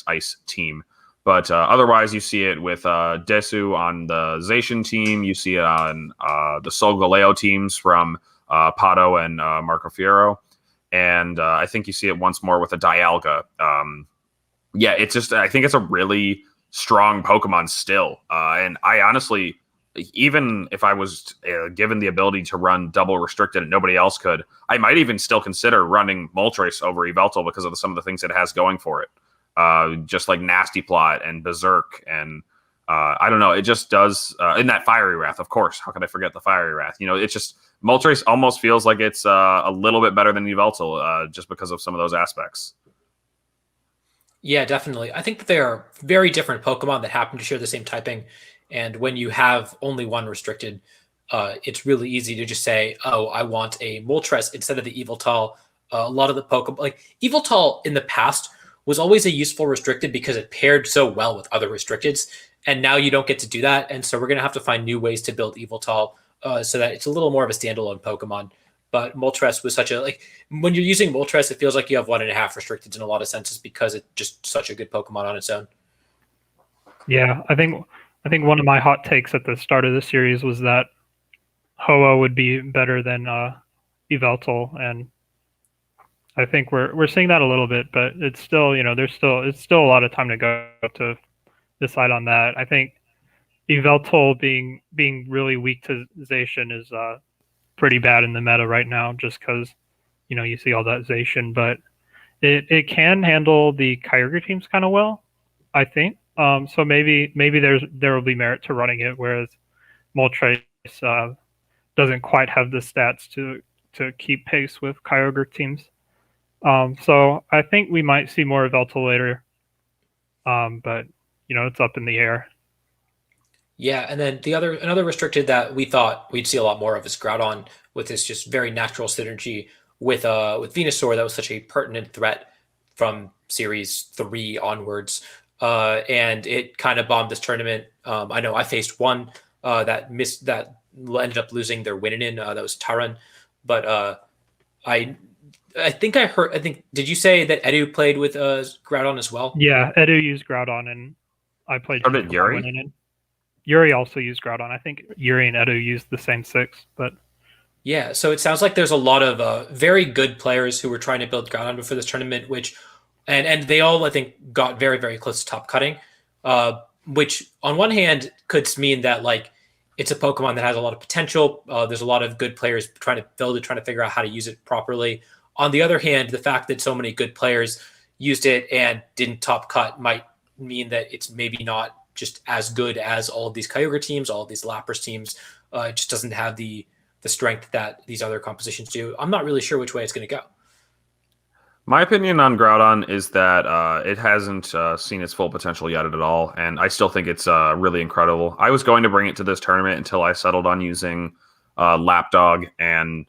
Ice team. But otherwise, you see it with Desu on the Zacian team. You see it on the Solgaleo teams from Pato and Marco Fiero. And I think you see it once more with a Dialga. I think it's a really strong Pokemon still. And I honestly, even if I was given the ability to run double restricted and nobody else could, I might even still consider running Moltres over Yveltal because of some of the things it has going for it. Just like Nasty Plot and Berserk. And I don't know, it just does, in that Fiery Wrath, of course. How could I forget the Fiery Wrath? It's just, Moltres almost feels like it's a little bit better than Yveltal just because of some of those aspects. Yeah, definitely. I think that they are very different Pokemon that happen to share the same typing. And when you have only one restricted, it's really easy to just say, oh, I want a Moltres instead of the Eviltal. A lot of the Pokemon, like Eviltal in the past, was always a useful restricted because it paired so well with other restricteds. And now you don't get to do that. And so we're going to have to find new ways to build Eviltal so that it's a little more of a standalone Pokemon. But Moltres was when you're using Moltres, it feels like you have 1.5 restricteds in a lot of senses because it's just such a good Pokemon on its own. Yeah, I think I think one of my hot takes at the start of the series was that Hoa would be better than Yveltal, and I think we're seeing that a little bit, but it's still, it's still a lot of time to go to decide on that. I think Yveltal being really weak to Zacian is pretty bad in the meta right now, just because you see all that Zacian, but it can handle the Kyogre teams kind of well, I think. So maybe there will be merit to running it, whereas Moltres doesn't quite have the stats to keep pace with Kyogre teams. So I think we might see more of Yveltal later, but it's up in the air. Yeah, and then another restricted that we thought we'd see a lot more of is Groudon with this just very natural synergy with Venusaur that was such a pertinent threat from Series 3 onwards. And it kind of bombed this tournament. I know I faced one that ended up losing their win-in. That was Taran. But I think did you say that Edu played with Groudon as well? Yeah, Edu used Groudon, and I played. Or did Yuri? Yuri also used Groudon. I think Yuri and Edu used the same 6, but yeah. So it sounds like there's a lot of very good players who were trying to build Groudon before this tournament, and they all I think got very very close to top cutting, which on one hand could mean that like it's a Pokemon that has a lot of potential. There's a lot of good players trying to build it, trying to figure out how to use it properly. On the other hand, the fact that so many good players used it and didn't top cut might mean that it's maybe not just as good as all of these Kyogre teams, all of these Lapras teams. It just doesn't have the strength that these other compositions do. I'm not really sure which way it's going to go. My opinion on Groudon is that it hasn't seen its full potential yet at all, and I still think it's really incredible. I was going to bring it to this tournament until I settled on using Lapdog, and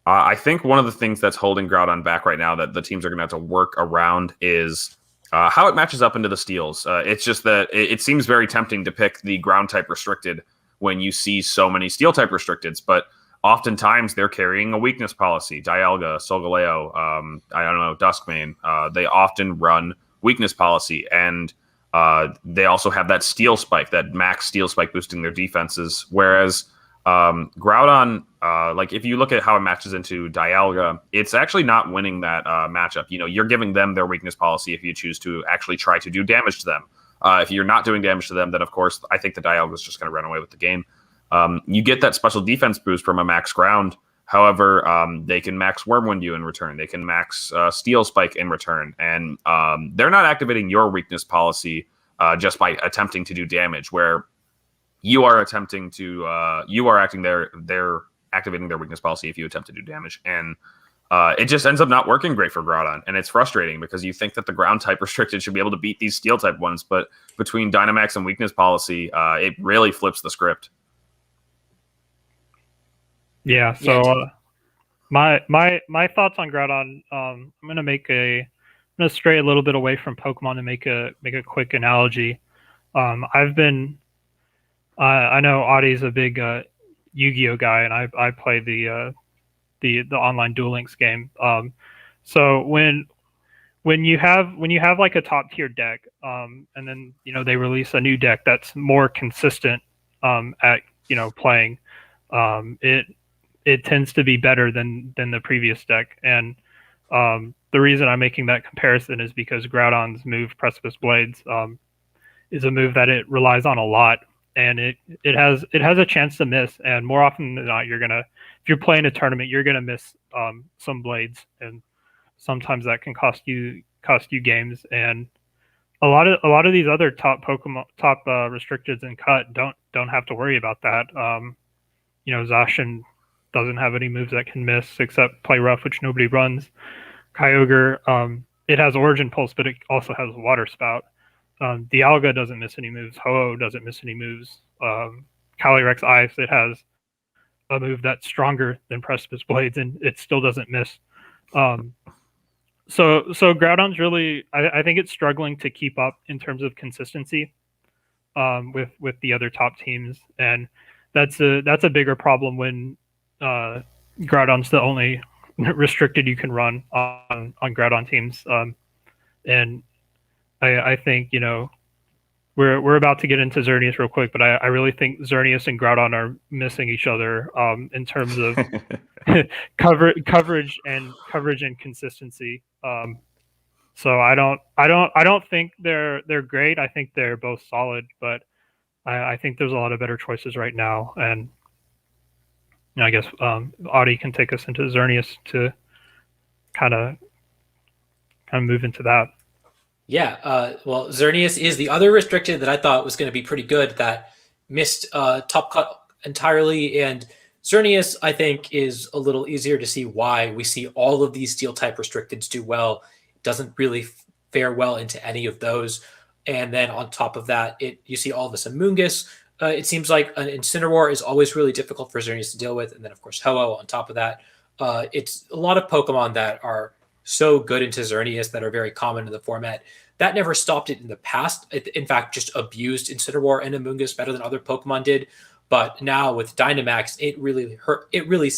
I think one of the things that's holding Groudon back right now that the teams are going to have to work around is how it matches up into the steals. It's just that it seems very tempting to pick the ground-type restricted when you see so many steel-type restricteds, but oftentimes they're carrying a weakness policy. Dialga, Solgaleo, I don't know, Duskmane. They often run weakness policy, and they also have that steel spike, that max steel spike boosting their defenses. Whereas Groudon, like if you look at how it matches into Dialga, it's actually not winning that matchup. You're giving them their weakness policy if you choose to actually try to do damage to them. If you're not doing damage to them, then of course I think the Dialga is just going to run away with the game. You get that special defense boost from a max ground. However, they can max Wormwind you in return. They can max Steel Spike in return. And they're not activating your weakness policy just by attempting to do damage, where you are attempting to, they're activating their weakness policy if you attempt to do damage. And it just ends up not working great for Groudon. And it's frustrating because you think that the ground type restricted should be able to beat these steel type ones. But between Dynamax and weakness policy, it really flips the script. Yeah, so my thoughts on Groudon, I'm gonna stray a little bit away from Pokemon and make a quick analogy. I know Audie's a big Yu-Gi-Oh guy, and I play the online Duel Links game. So when you have like a top tier deck, and then they release a new deck that's more consistent at playing, it tends to be better than the previous deck. And the reason I'm making that comparison is because Groudon's move, Precipice Blades, is a move that it relies on a lot, and it has a chance to miss. And more often than not, if you're playing a tournament, you're gonna miss some blades, and sometimes that can cost you games. And a lot of these other top Pokemon, restricteds and cut don't have to worry about that. Zacian doesn't have any moves that can miss except Play Rough, which nobody runs. Kyogre, it has Origin Pulse, but it also has Water Spout. Dialga doesn't miss any moves. Ho-Oh doesn't miss any moves. Calyrex Ice, it has a move that's stronger than Precipice Blades, and it still doesn't miss. So Groudon's really, I think it's struggling to keep up in terms of consistency with the other top teams, and that's a bigger problem when Groudon's the only restricted you can run on Groudon teams. And I think we're about to get into Xerneas real quick, but I really think Xerneas and Groudon are missing each other in terms of coverage and consistency. So I don't think they're great. I think they're both solid, but I think there's a lot of better choices right now. And I guess Audie can take us into Xerneas to kind of move into that. Yeah, well, Xerneas is the other restricted that I thought was going to be pretty good that missed Top Cut entirely. And Xerneas, I think, is a little easier to see why we see all of these Steel type restricteds do well. It doesn't really fare well into any of those. And then on top of that, you see all this Amoonguss. It seems like an Incineroar is always really difficult for Xerneas to deal with. And then, of course, Ho-Oh on top of that. It's a lot of Pokemon that are so good into Xerneas that are very common in the format. That never stopped it in the past. It, in fact, just abused Incineroar and Amoonguss better than other Pokemon did. But now with Dynamax, it really hurt. It really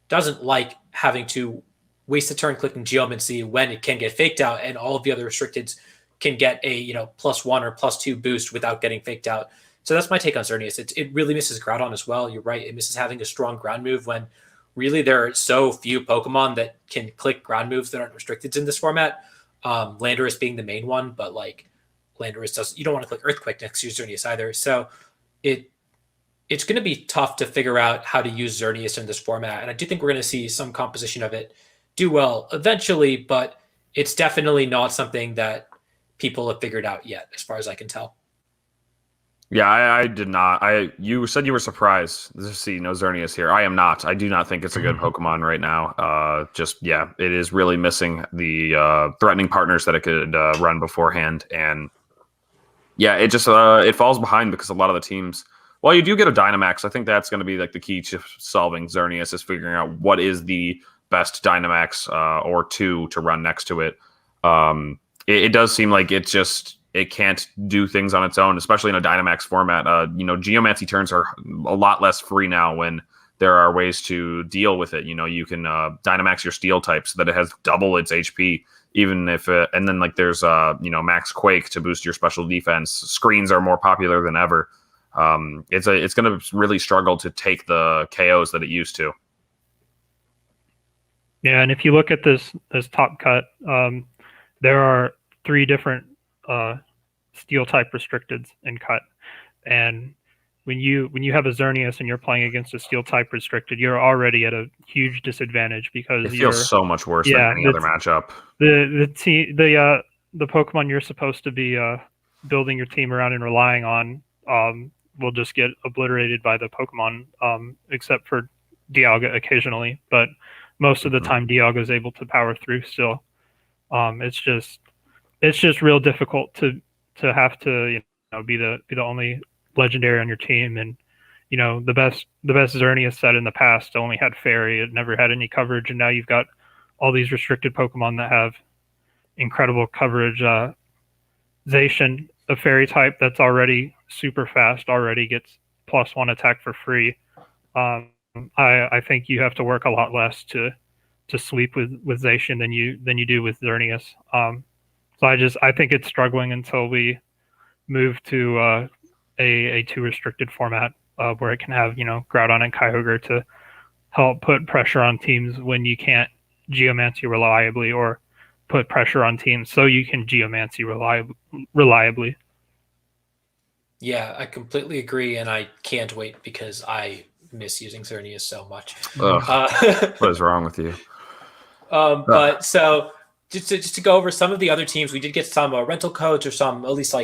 doesn't like having to waste a turn clicking Geomancy when it can get faked out, and all of the other restricteds can get a +1 or +2 boost without getting faked out. So that's my take on Xerneas. It really misses Groudon as well. You're right. It misses having a strong ground move when really there are so few Pokemon that can click ground moves that aren't restricted in this format. Landorus being the main one, but like Landorus doesn't. You don't want to click Earthquake next to Xerneas either. So it's going to be tough to figure out how to use Xerneas in this format, and I do think we're going to see some composition of it do well eventually, but it's definitely not something that people have figured out yet, as far as I can tell. Yeah, I did not. You said you were surprised to see no Xerneas here. I am not. I do not think it's a good Pokemon right now. It is really missing the threatening partners that it could run beforehand, and yeah, it just it falls behind because a lot of the teams. Well, you do get a Dynamax. I think that's going to be like the key to solving Xerneas is figuring out what is the best Dynamax or two to run next to it. It does seem like it can't do things on its own, especially in a Dynamax format. Geomancy turns are a lot less free now when there are ways to deal with it. You can Dynamax your Steel type so that it has double its HP, even if and then like there's Max Quake to boost your special defense. Screens are more popular than ever. It's going to really struggle to take the KOs that it used to. Yeah, and if you look at this Top Cut, there are 3 different Steel type restricteds in Cut, and when you have a Xerneas and you're playing against a Steel type restricted, you're already at a huge disadvantage because it feels so much worse than any other matchup. The Pokemon you're supposed to be building your team around and relying on will just get obliterated by the Pokemon, except for Dialga occasionally, but most of the time Dialga is able to power through still. It's just real difficult to have to be the only legendary on your team, and the best Xerneas set in the past only had Fairy. It never had any coverage, and now you've got all these restricted Pokemon that have incredible coverage. Zacian, a Fairy type that's already super fast, already gets +1 attack for free. I think you have to work a lot less to sweep with Zacian than you do with Xerneas. So I think it's struggling until we move to a 2 restricted format where it can have Groudon and Kyogre to help put pressure on teams when you can't Geomancy reliably, or put pressure on teams so you can Geomancy reliably. Yeah, I completely agree, and I can't wait because I miss using Xerneas so much. What is wrong with you? But so just to go over some of the other teams, we did get some rental codes or some at least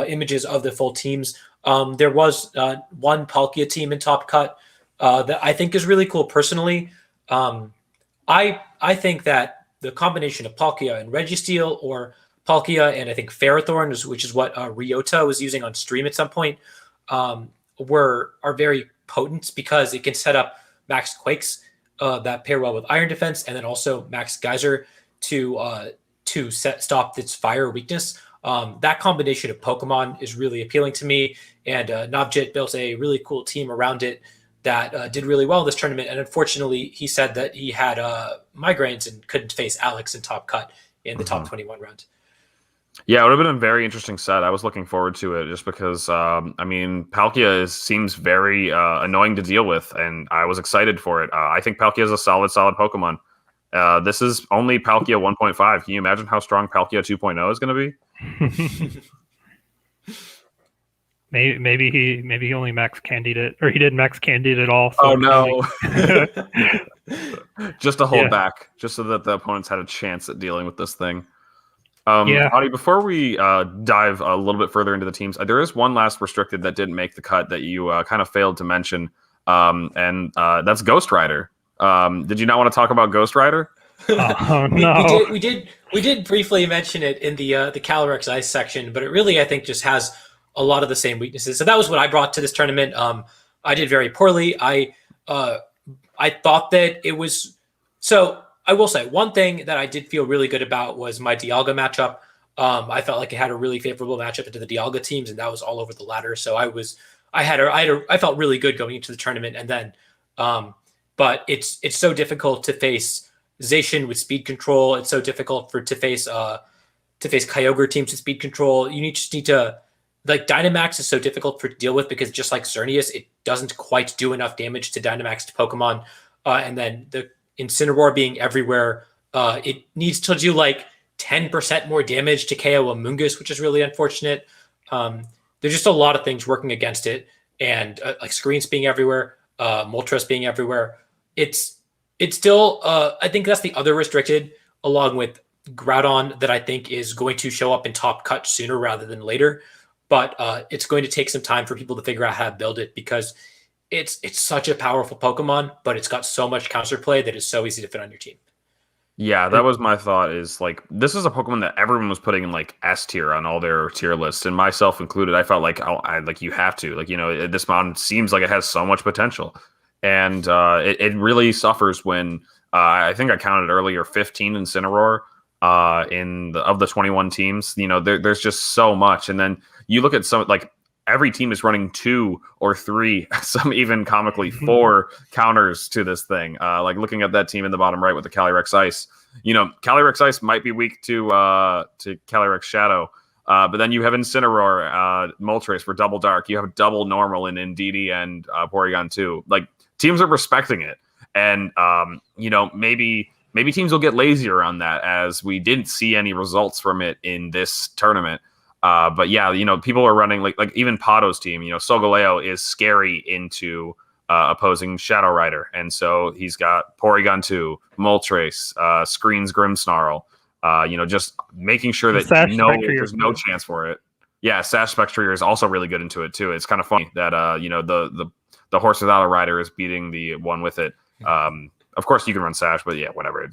images of the full teams. There was one Palkia team in Top Cut that I think is really cool personally. I think that the combination of Palkia and Registeel, or Palkia and I think Ferrothorn, which is what Ryota was using on stream at some point, are very potent because it can set up Max Quakes that pair well with Iron Defense, and then also Max Geyser to stop its fire weakness. That combination of Pokemon is really appealing to me, and Navjit built a really cool team around it that did really well in this tournament. And unfortunately, he said that he had migraines and couldn't face Alex in Top Cut in the top 21 round. Yeah, it would have been a very interesting set. I was looking forward to it just because, I mean, Palkia seems very annoying to deal with, and I was excited for it. I think Palkia is a solid Pokemon. This is only Palkia 1.5. Can you imagine how strong Palkia 2.0 is going to be? maybe he only max candied it, or he did max candied it all. So Oh no! Like, Just to hold yeah. back, just so that the opponents had a chance at dealing with this thing. Yeah. Audie, before we dive a little bit further into the teams, there is one last restricted that didn't make the cut that you kind of failed to mention, and that's Ghost Rider. Did you not want to talk about Ghost Rider? Oh no. we did briefly mention it in the Calyrex Ice section, but it really I think just has a lot of the same weaknesses. So that was what I brought to this tournament. I did very poorly. I thought that it was so. I will say one thing that I did feel really good about was my Dialga matchup. I felt like it had a really favorable matchup into the Dialga teams, and that was all over the ladder. So I felt really good going into the tournament, and then, but it's so difficult to face Zacian with speed control. It's so difficult to face Kyogre teams with speed control. You just need to like Dynamax is so difficult to deal with because just like Xerneas, it doesn't quite do enough damage to Dynamax Pokemon, and then the Incineroar being everywhere, it needs to do like 10% more damage to KO a Mungus, which is really unfortunate. There's just a lot of things working against it, and like screens being everywhere, Moltres being everywhere. It's still, I think that's the other restricted, along with Groudon, that I think is going to show up in top cut sooner rather than later. But it's going to take some time for people to figure out how to build it because it's such a powerful Pokemon, but it's got so much counterplay that it's so easy to fit on your team. Yeah, that was my thought. Is like this is a Pokemon that everyone was putting in like S tier on all their tier lists, and myself included. I felt like like you have to this mon seems like it has so much potential, and it really suffers when I think I counted earlier 15 Incineroar of the 21 teams. There's just so much, and then you look at some like. Every team is running 2 or 3, some even comically 4 counters to this thing. Like looking at that team in the bottom right with the Calyrex Ice. Calyrex Ice might be weak to Calyrex Shadow, but then you have Incineroar, Moltres for double dark. You have double normal in Indeedee and Porygon 2. Like teams are respecting it, and maybe teams will get lazier on that as we didn't see any results from it in this tournament. But yeah, people are running like even Pado's team. Solgaleo is scary into opposing Shadow Rider, and so he's got Porygon 2, Moltres, screens Grimmsnarl. Just making sure that there's no chance for it. Yeah, Sash Spectrier is also really good into it too. It's kind of funny that the horse without a rider is beating the one with it. Of course, you can run Sash, but yeah, whatever.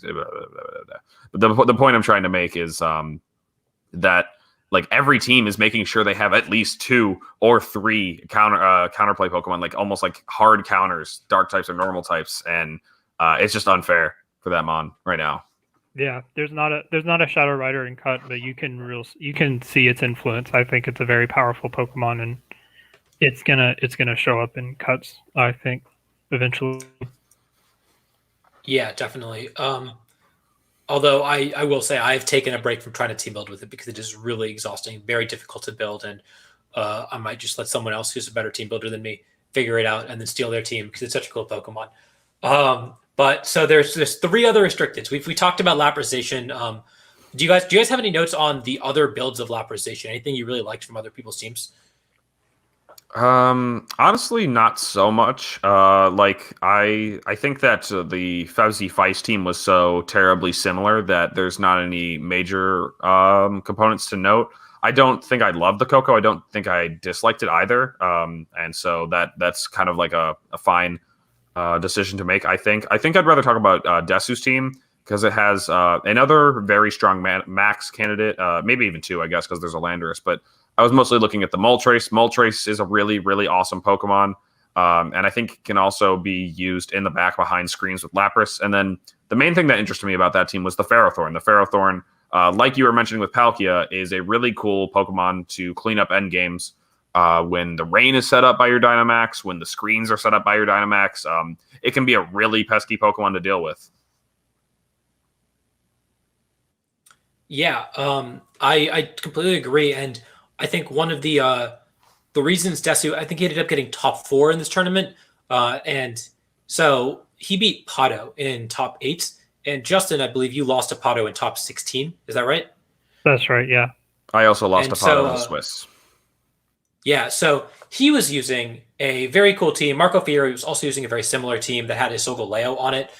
But the point I'm trying to make is that. Like every team is making sure they have at least 2 or 3 counterplay Pokemon, like almost like hard counters, dark types or normal types, and it's just unfair for that mon right now. Yeah, there's not a Shadow Rider in cut, but you can see its influence. I think it's a very powerful Pokemon, and it's gonna show up in cuts. I think eventually. Yeah, definitely. Although I will say I've taken a break from trying to team build with it because it is really exhausting, very difficult to build, and I might just let someone else who's a better team builder than me figure it out and then steal their team because it's such a cool Pokemon. But so there's 3 other restricteds. We talked about Laprazation. Do you guys have any notes on the other builds of Laprazation? Anything you really liked from other people's teams? Honestly, not so much. I think that the Fevzi Feist team was so terribly similar that there's not any major components to note. I don't think I loved the Coco. I don't think I disliked it either. And so that's kind of like a fine decision to make. I think I'd rather talk about Desu's team because it has another very strong max candidate, maybe even 2, I guess, because there's a Landorus, but. I was mostly looking at the Moltres. Moltres is a really, really awesome Pokemon, and I think can also be used in the back behind screens with Lapras. And then the main thing that interested me about that team was the Ferrothorn. The Ferrothorn, like you were mentioning with Palkia, is a really cool Pokemon to clean up endgames when the rain is set up by your Dynamax, when the screens are set up by your Dynamax. It can be a really pesky Pokemon to deal with. Yeah, I completely agree, and I think one of the reasons Desu, I think he ended up getting top 4 in this tournament, and so he beat Pato in top 8, and Justin, I believe you lost to Pato in top 16. Is that right? That's right. Yeah. I also lost And a pot so of the Swiss. yeah, so he was using a very cool team. Marco Fieri was also using a very similar team that had Isogo on it,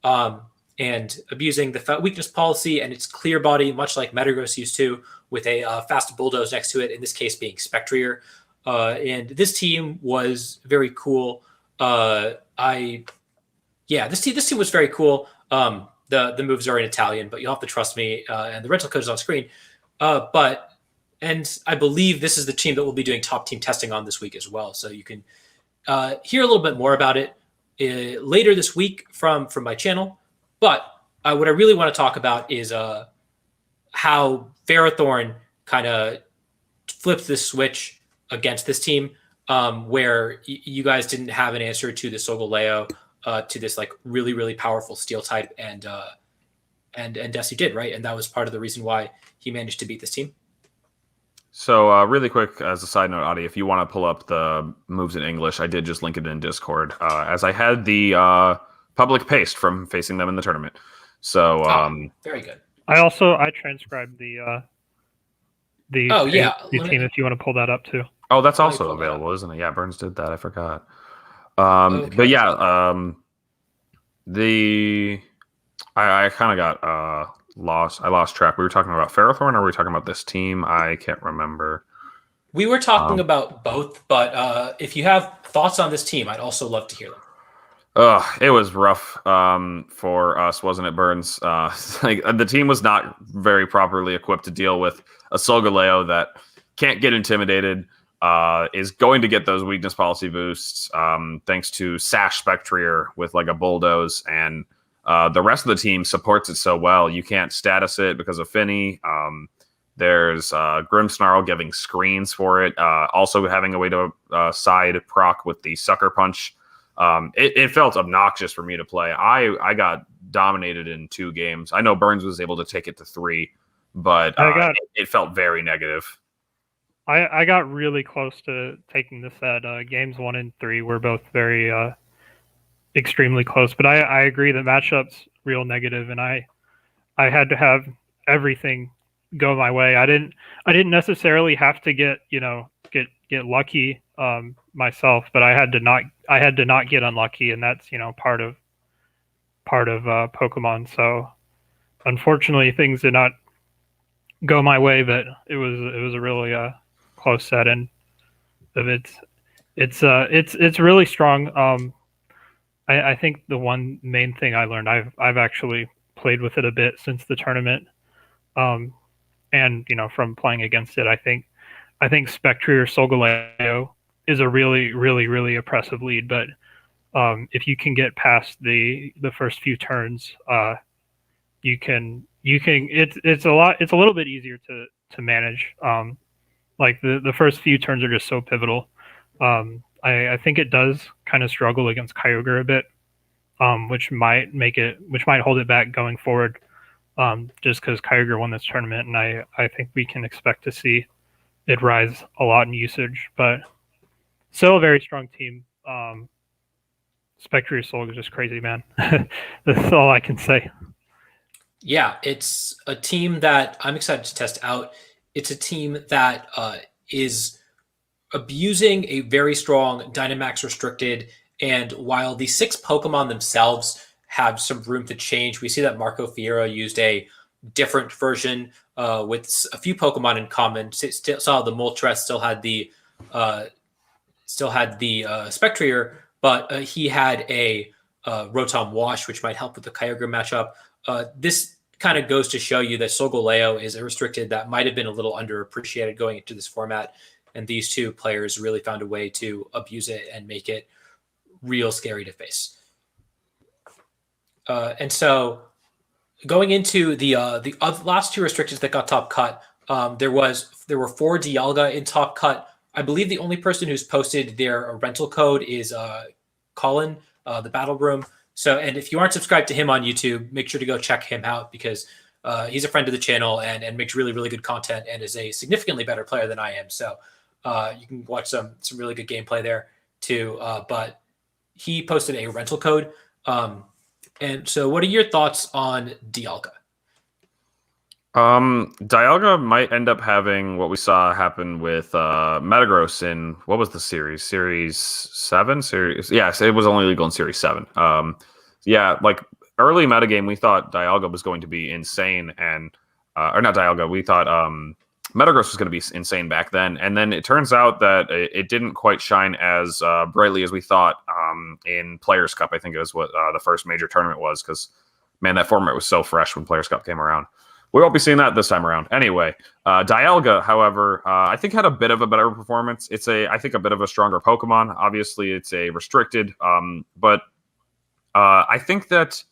um, and abusing the weakness policy and its clear body, much like Metagross used to, with a fast bulldoze next to it. In this case, being Spectrier. And this team was very cool. This team was very cool. The moves are in Italian, but you'll have to trust me. And the rental code is on screen. But and I believe this is the team that we'll be doing top team testing on this week as well. So you can hear a little bit more about it later this week from my channel. But what I really want to talk about is how Ferrothorn kind of flipped this switch against this team, where you guys didn't have an answer to the Solgaleo, to this like really really powerful steel type, and Desu did, right, and that was part of the reason why he managed to beat this team. So really quick, as a side note, Adi, if you want to pull up the moves in English, I did just link it in Discord, as I had the public paste from facing them in the tournament. So very good. I transcribed the Oh yeah, team if you want to pull that up too. Oh, that's also available, isn't it? Yeah, Burns did that. I forgot. Okay. But yeah, I kind of got lost. I lost track. We were talking about Ferrothorn, or were we talking about this team? I can't remember. We were talking about both, but if you have thoughts on this team, I'd also love to hear them. It was rough for us, wasn't it, Burns? Like the team was not very properly equipped to deal with a Solgaleo that can't get intimidated, is going to get those weakness policy boosts thanks to Sash Spectrier with like a bulldoze, and the rest of the team supports it so well. You can't status it because of Finny. There's Grimmsnarl giving screens for it, also having a way to side proc with the Sucker Punch. It felt obnoxious for me to play. I got dominated in 2 games. I know Burns was able to take it to 3, but it felt very negative. I got really close to taking the set. Games 1 and 3 were both very extremely close, but I agree that matchup's real negative, and I had to have everything go my way. I didn't necessarily have to get lucky myself, but I had to not get unlucky, and that's part of Pokemon. So unfortunately, things did not go my way, but it was a really close set, and it's really strong. I think the one main thing I learned, I've actually played with it a bit since the tournament, and from playing against it, I think Spectrier Solgaleo is a really, really, really oppressive lead. But if you can get past the first few turns, you can. It's a little bit easier to manage. Like the first few turns are just so pivotal. I think it does kind of struggle against Kyogre a bit, which might hold it back going forward. Just because Kyogre won this tournament, and I think we can expect to see it rise a lot in usage, but still a very strong team. Spectrier Soul is just crazy, man. That's all I can say. Yeah, it's a team that I'm excited to test out. It's a team that is abusing a very strong Dynamax restricted, and while the 6 Pokemon themselves have some room to change, we see that Marco Fiera used a different version with a few Pokemon in common. Still saw the Moltres, still had the Spectrier, but he had a Rotom Wash, which might help with the Kyogre matchup. This kind of goes to show you that Solgaleo is a restricted that might have been a little underappreciated going into this format, and these 2 players really found a way to abuse it and make it real scary to face. And so going into the last 2 restrictions that got top cut, there were 4 Dialga in top cut. I believe the only person who's posted their rental code is Colin, the Battle Room. So, and if you aren't subscribed to him on YouTube, make sure to go check him out, because He's a friend of the channel and makes really, really good content and is a significantly better player than I am. So you can watch some really good gameplay there too. But he posted a rental code. And so what are your thoughts on Dialga? Dialga might end up having what we saw happen with Metagross in what was the series? Series 7? Yes, it was only legal in Series 7. Yeah, like early metagame, we thought Dialga was going to be insane, and or not Dialga, we thought Metagross was going to be insane back then, and then it turns out that it didn't quite shine as brightly as we thought in Players Cup. I think it was what the first major tournament was, because man, that format was so fresh when Players Cup came around. We won't be seeing that this time around. Anyway, Dialga, however, I think had a bit of a better performance. It's I think a bit of a stronger Pokemon. Obviously, it's a restricted, but I think that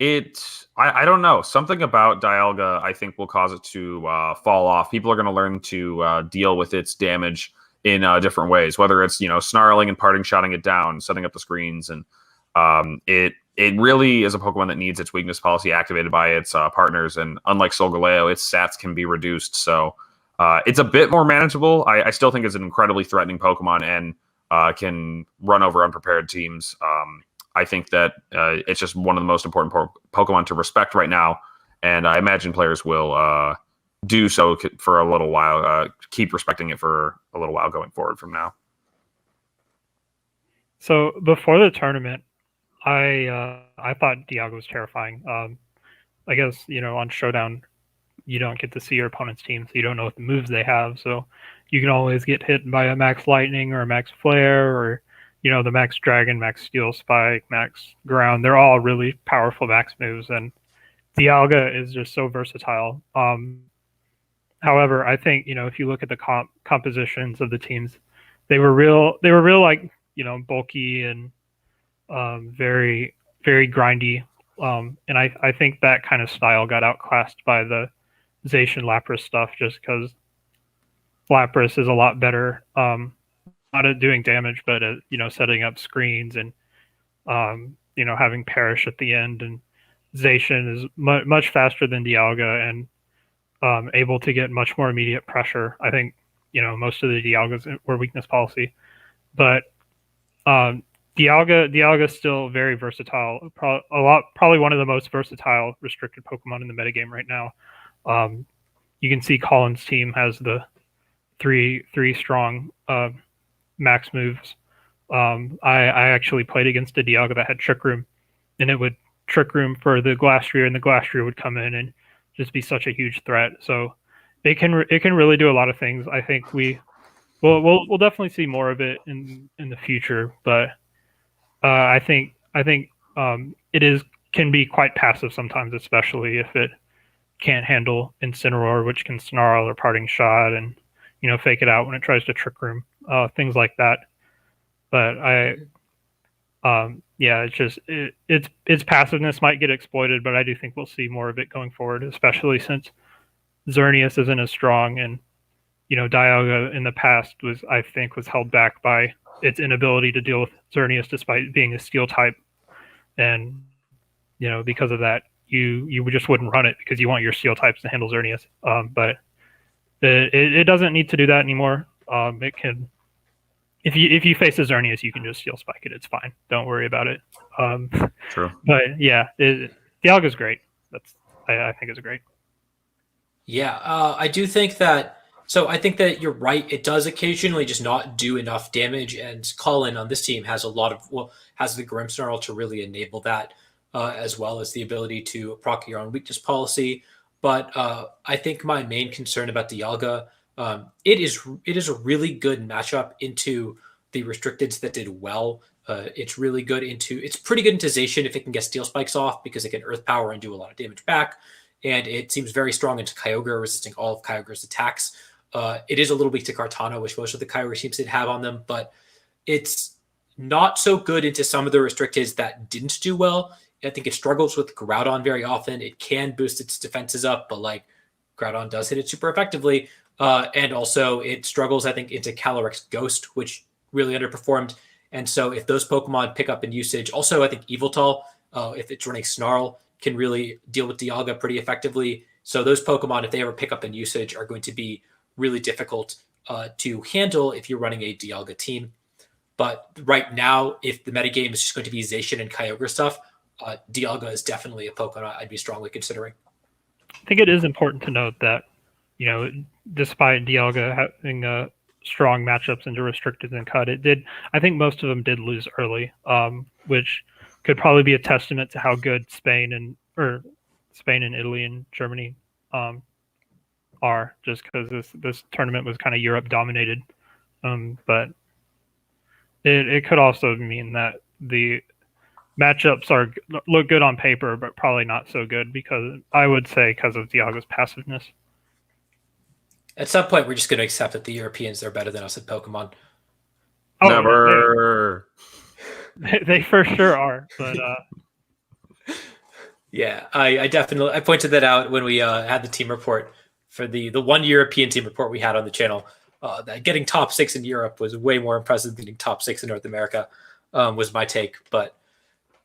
I don't know. Something about Dialga, I think, will cause it to fall off. People are going to learn to deal with its damage in different ways, whether it's, snarling and parting shotting it down, setting up the screens, and it really is a Pokemon that needs its weakness policy activated by its partners, and unlike Solgaleo, its stats can be reduced, so it's a bit more manageable. I still think it's an incredibly threatening Pokemon and can run over unprepared teams. I think that it's just one of the most important Pokemon to respect right now, and I imagine players will do so for a little while, keep respecting it for a little while going forward from now. So before the tournament, I thought Dialga was terrifying. I guess, on Showdown, you don't get to see your opponent's team, so you don't know what the moves they have. So you can always get hit by a Max Lightning or a Max Flare or, the Max Dragon, Max Steel Spike, Max Ground. They're all really powerful Max moves, and Dialga is just so versatile. However, I think, if you look at the compositions of the teams, they were real like, bulky and very, very grindy. And I think that kind of style got outclassed by the Zacian Lapras stuff, just because Lapras is a lot better, not at doing damage, but at, setting up screens and, having Perish at the end. And Zacian is much faster than Dialga and able to get much more immediate pressure. I think, most of the Dialgas were weakness policy, but Dialga is still very versatile. Probably one of the most versatile restricted Pokemon in the metagame right now. You can see Colin's team has the three strong max moves. I actually played against a Dialga that had Trick Room, and it would Trick Room for the Glastrier, and the Glastrier would come in and just be such a huge threat. So it can really do a lot of things. I think we'll definitely see more of it in the future, but I think it can be quite passive sometimes, especially if it can't handle Incineroar, which can Snarl or Parting Shot and fake it out when it tries to Trick Room, things like that. But it's just its passiveness might get exploited, but I do think we'll see more of it going forward, especially since Xerneas isn't as strong, and Dialga in the past was held back by its inability to deal with Xerneas despite being a steel type, and because of that you just wouldn't run it because you want your steel types to handle Xerneas, but it doesn't need to do that anymore. It can, if you face a Xerneas, you can just steel spike it. It's fine, don't worry about it. True. But yeah, Dialga's great. I think it's great. Yeah, I do think that. So I think that you're right. It does occasionally just not do enough damage, and Colin on this team has has the Grimmsnarl to really enable that, as well as the ability to proc your own weakness policy. But I think my main concern about Dialga, it is a really good matchup into the restricteds that did well. It's pretty good into Zacian if it can get Steel Spikes off, because it can Earth Power and do a lot of damage back. And it seems very strong into Kyogre, resisting all of Kyogre's attacks. It is a little weak to Kartana, which most of the Kyogre teams did have on them, but it's not so good into some of the restricteds that didn't do well. I think it struggles with Groudon very often. It can boost its defenses up, but Groudon does hit it super effectively. And also it struggles, I think, into Calyrex Ghost, which really underperformed. And so if those Pokemon pick up in usage, also I think Yveltal, if it's running Snarl, can really deal with Dialga pretty effectively. So those Pokemon, if they ever pick up in usage, are going to be really difficult to handle if you're running a Dialga team. But right now, if the metagame is just going to be Zacian and Kyogre stuff, Dialga is definitely a Pokemon I'd be strongly considering. I think it is important to note that, despite Dialga having strong matchups into restricted and cut, I think most of them did lose early, which could probably be a testament to how good Spain and Italy and Germany are, just because this tournament was kind of Europe dominated. But it could also mean that the matchups look good on paper, but probably not so good because of Dialga's passiveness. At some point, we're just going to accept that the Europeans are better than us at Pokemon. Oh, never. They for sure are, but yeah, I pointed that out when we had the team report for the one European team report we had on the channel. That getting top 6 in Europe was way more impressive than getting top 6 in North America, was my take. But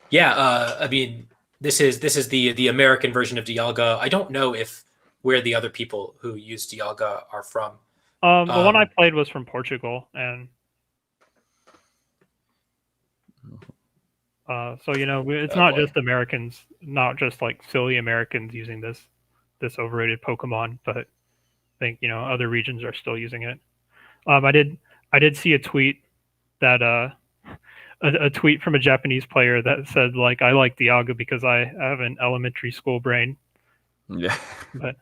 yeah, I mean, this is the American version of Dialga. I don't know where the other people who use Dialga are from. The one I played was from Portugal, and so it's not just Americans, not just like silly Americans using this overrated Pokemon, but I think other regions are still using it. I did see a tweet that a tweet from a Japanese player that said, like, I like Dialga because I have an elementary school brain. Yeah, but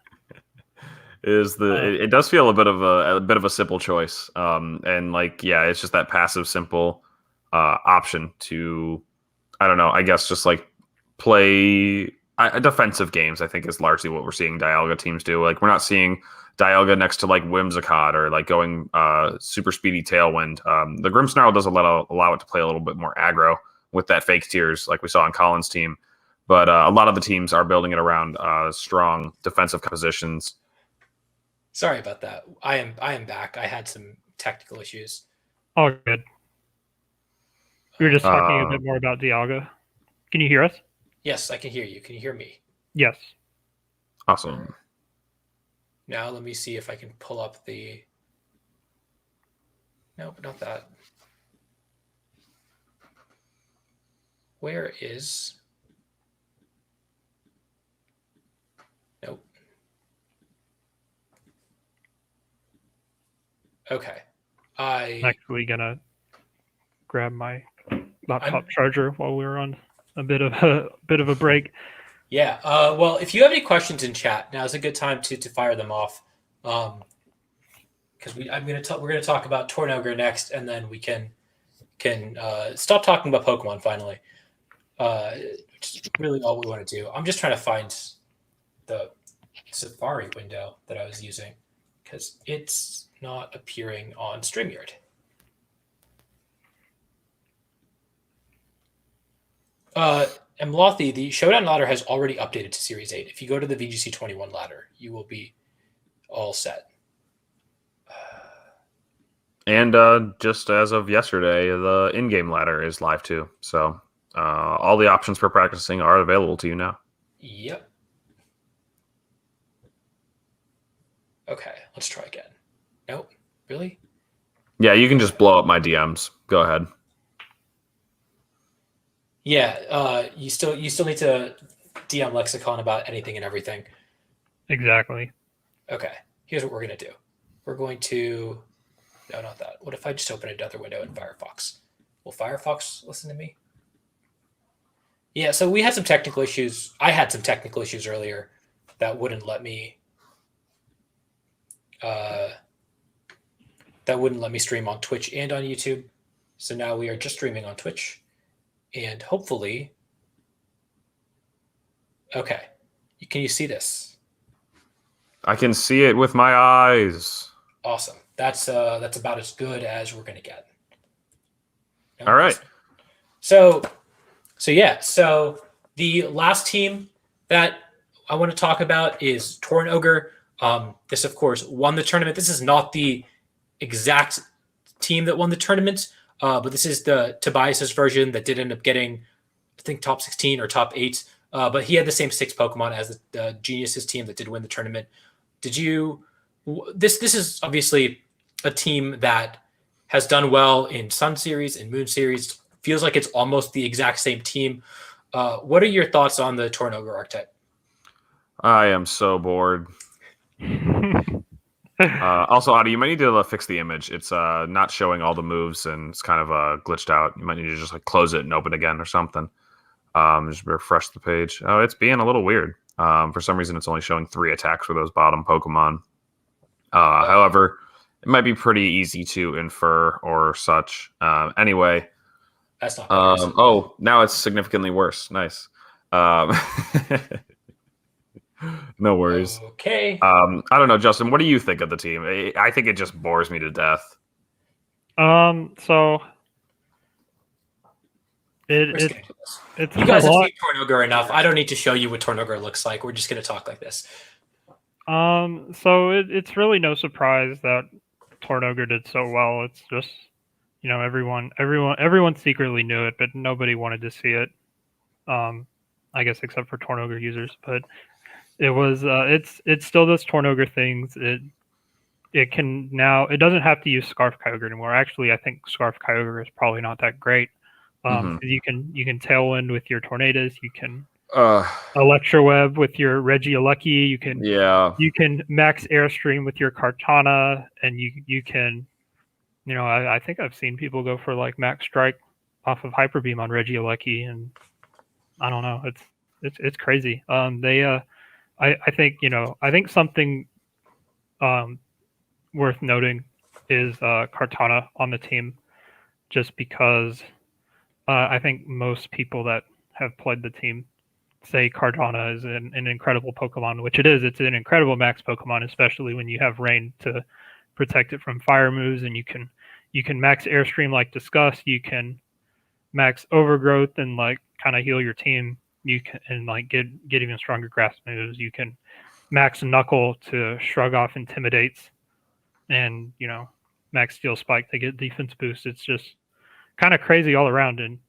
it does feel a bit of a simple choice, and like, yeah, it's just that passive simple option to, I don't know, I guess just like play defensive games. I think is largely what we're seeing Dialga teams do. Like, we're not seeing Dialga next to like Whimsicott or like going super speedy Tailwind. The Grimmsnarl does allow it to play a little bit more aggro with that fake tears like we saw on Colin's team. But a lot of the teams are building it around strong defensive positions. Sorry about that. I am back. I had some technical issues. Oh, good. We were just talking a bit more about Dialga. Can you hear us? Yes, I can hear you. Can you hear me? Yes. Awesome. Now let me see if I can pull up the... Nope, not that. Where is... Nope. Okay. I'm actually gonna grab my laptop charger while we were on a bit of a break. Yeah. Well, if you have any questions in chat, now's a good time to fire them off. Because we're gonna talk about Tornogre next, and then we can stop talking about Pokemon finally. Which is really all we want to do. I'm just trying to find the Safari window that I was using because it's not appearing on StreamYard. Mlothy, the Showdown ladder has already updated to Series 8. If you go to the VGC 21 ladder, you will be all set. And just as of yesterday, the in-game ladder is live too. So all the options for practicing are available to you now. Yep. Okay, let's try again. Nope. Really? Yeah, you can just blow up my DMs. Go ahead. Yeah, you still need to DM Lexicon about anything and everything. Exactly. Okay, here's what we're going to do. We're going to... No, not that. What if I just open another window in Firefox? Will Firefox listen to me? Yeah, so we had some technical issues. I had some technical issues earlier that wouldn't let me... stream on Twitch and on YouTube. So now we are just streaming on Twitch. And hopefully... Okay. Can you see this? I can see it with my eyes. Awesome. That's about as good as we're going to get. All right. So the last team that I want to talk about is Tornogre. This, of course, won the tournament. This is not the exact team that won the tournament, but this is the Tobias's version that did end up getting, I think, top 16 or top 8 but he had the same 6 Pokemon as the Geniuses team that did win the tournament. Did you? This is obviously a team that has done well in Sun Series and Moon Series. Feels like it's almost the exact same team. What are your thoughts on the Tornogre archetype? I am so bored. Also, Adi, you might need to fix the image. It's not showing all the moves, and it's kind of glitched out. You might need to just like close it and open it again or something. Just refresh the page. Oh, it's being a little weird. For some reason, it's only showing 3 attacks for those bottom Pokemon. However, it might be pretty easy to infer or such. Anyway. That's not. Oh, now it's significantly worse. Nice. No worries. Okay. I don't know, Justin. What do you think of the team? I think it just bores me to death. So it's you guys a have lot. seen Tornogre enough. I don't need to show you what Tornogre looks like. We're just going to talk like this. So it's really no surprise that Tornogre did so well. It's just, you know, everyone secretly knew it, but nobody wanted to see it. I guess except for Tornogre users, but it was it still does Tornogre things. It can now, it doesn't have to use Scarf Kyogre anymore. Actually, I think Scarf Kyogre is probably not that great. You can Tailwind with your Tornadus. You can Electroweb with your Regieleki. You can max Airstream with your Kartana, and you can, you know, I think I've seen people go for like max Strike off of Hyper Beam on Regieleki, and I don't know, it's crazy. I think, you know, I think something worth noting is Kartana on the team, just because I think most people that have played the team say Kartana is an incredible Pokemon, which it is. It's an incredible max Pokemon, especially when you have Rain to protect it from fire moves, and you can max Airstream like discussed. You can max Overgrowth and like kind of heal your team. You can and like get even stronger grass moves. You can max Knuckle to shrug off Intimidates, and you know, max Steel Spike to get defense boost. It's just kind of crazy all around, and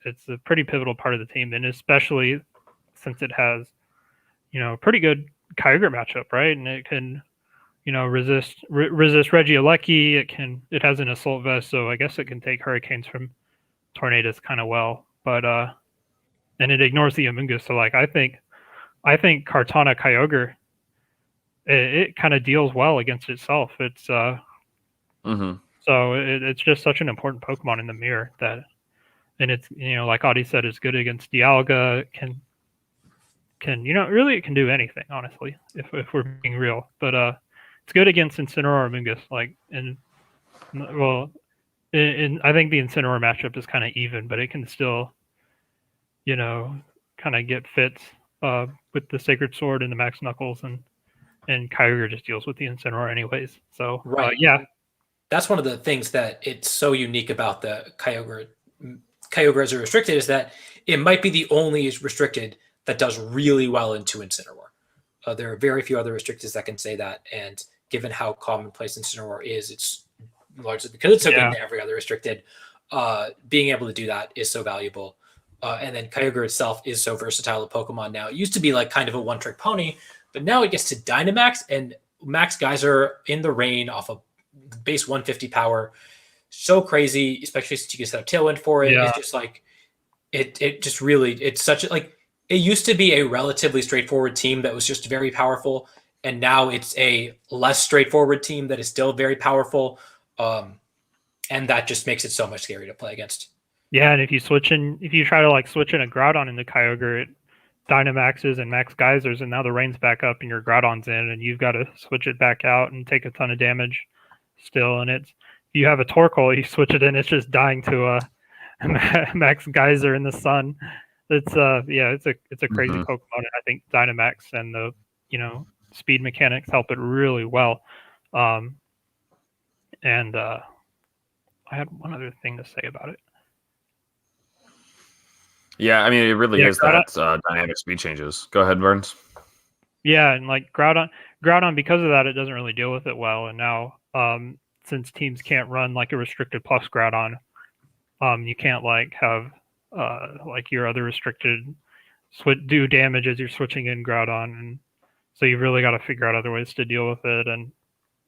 it's a pretty pivotal part of the team, and especially since it has, you know, a pretty good Kyogre matchup, right? And it can, you know, resist Regieleki. It has an Assault Vest, so I guess it can take Hurricanes from Tornadus kind of well, but and it ignores the Amoonguss. So like I think Kartana Kyogre, it kind of deals well against itself. It's so it's just such an important Pokemon in the mirror that, and it's, you know, like Audie said, it's good against Dialga. Can you know, really it can do anything, honestly, if we're being real. But it's good against Incineroar or Amoonguss. Like, and well, I think the Incineroar matchup is kind of even, but it can still, you know, kind of get fits with the Sacred Sword and the Max Knuckles, and Kyogre just deals with the Incineroar anyways. So right, yeah. That's one of the things that it's so unique about the Kyogre as a restricted is that it might be the only restricted that does really well into Incineroar. There are very few other restricteds that can say that, and given how commonplace Incineroar is, it's largely because it's so good into every other restricted. Being able to do that is so valuable. And then Kyogre itself is so versatile a Pokemon now. It used to be like kind of a one-trick pony, but now it gets to Dynamax and Max Geyser in the rain off of base 150 power. So crazy, especially since you can set up Tailwind for it. Yeah. It's just like it just really, it's such a, like, it used to be a relatively straightforward team that was just very powerful, and now it's a less straightforward team that is still very powerful, and that just makes it so much scary to play against. Yeah, and if you try to like switch in a Groudon into Kyogre, it Dynamaxes and Max Geysers, and now the rain's back up and your Groudon's in, and you've got to switch it back out and take a ton of damage still. And it's, if you have a Torkoal, you switch it in, it's just dying to a Max Geyser in the sun. It's it's a crazy Pokemon, and I think Dynamax and the, you know, speed mechanics help it really well. And I had one other thing to say about it. Yeah, I mean, it really is that dynamic speed changes. Go ahead, Burns. Yeah, and like Groudon, because of that, it doesn't really deal with it well. And now, since teams can't run like a restricted plus Groudon, you can't like have like your other restricted do damage as you're switching in Groudon, and so you've really got to figure out other ways to deal with it. And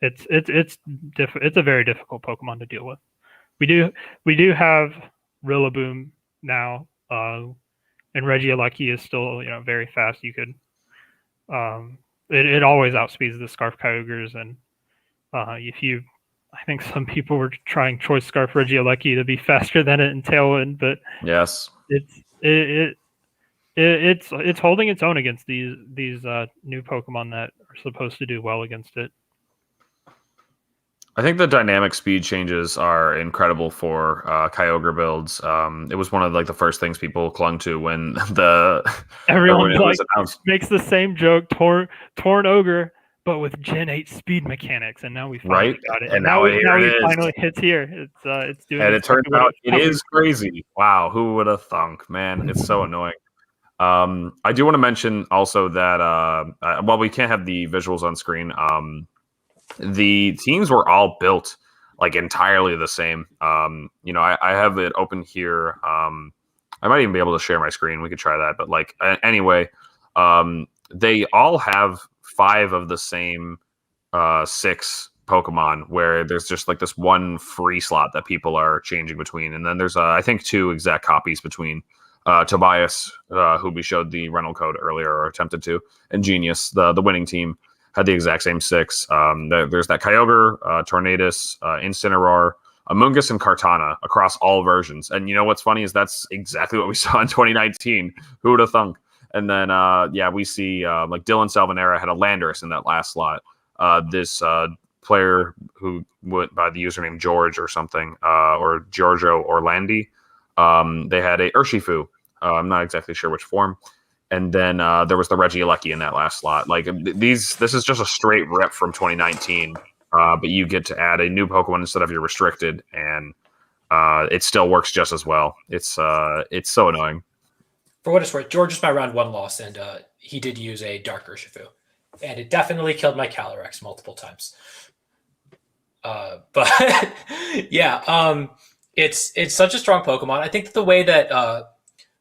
it's a very difficult Pokemon to deal with. We do have Rillaboom now, and Regieleki is still very fast. You could it always outspeeds the Scarf Kyogres, and I think some people were trying Choice Scarf Regieleki to be faster than it in Tailwind, but yes, it's holding its own against these new Pokemon that are supposed to do well against it. I think the dynamic speed changes are incredible for Kyogre builds. It was one of the first things people clung to when everyone was announced. Makes the same joke, Torn Ogre, but with Gen 8 speed mechanics, and now we finally got it. And now it finally hits here. It's doing. And it turns out it is crazy. Wow, who would have thunk, man? It's so annoying. I do want to mention also that while we can't have the visuals on screen, the teams were all built entirely the same. I have it open here. I might even be able to share my screen. We could try that. But anyway, they all have 5 of the same 6 Pokemon, where there's just this one free slot that people are changing between, and then there's I think 2 exact copies between Tobias, who we showed the rental code earlier, or attempted to, and Genius, the winning team, had the exact same 6. There's that Kyogre, Tornadus, Incineroar, Amoonguss, and Kartana across all versions. And what's funny is that's exactly what we saw in 2019. Who would have thunk? And then, we see Dylan Salvanera had a Landorus in that last slot. This player who went by the username George or something, or Giorgio Orlandi, they had a Urshifu. I'm not exactly sure which form. And then there was the Regieleki in that last slot. This is just a straight rip from 2019, but you get to add a new Pokemon instead of your restricted, and it still works just as well. It's so annoying. For what it's worth, George is my round 1 loss, and he did use a Dark Urshifu, and it definitely killed my Calyrex multiple times. But yeah, it's such a strong Pokemon. I think that the way that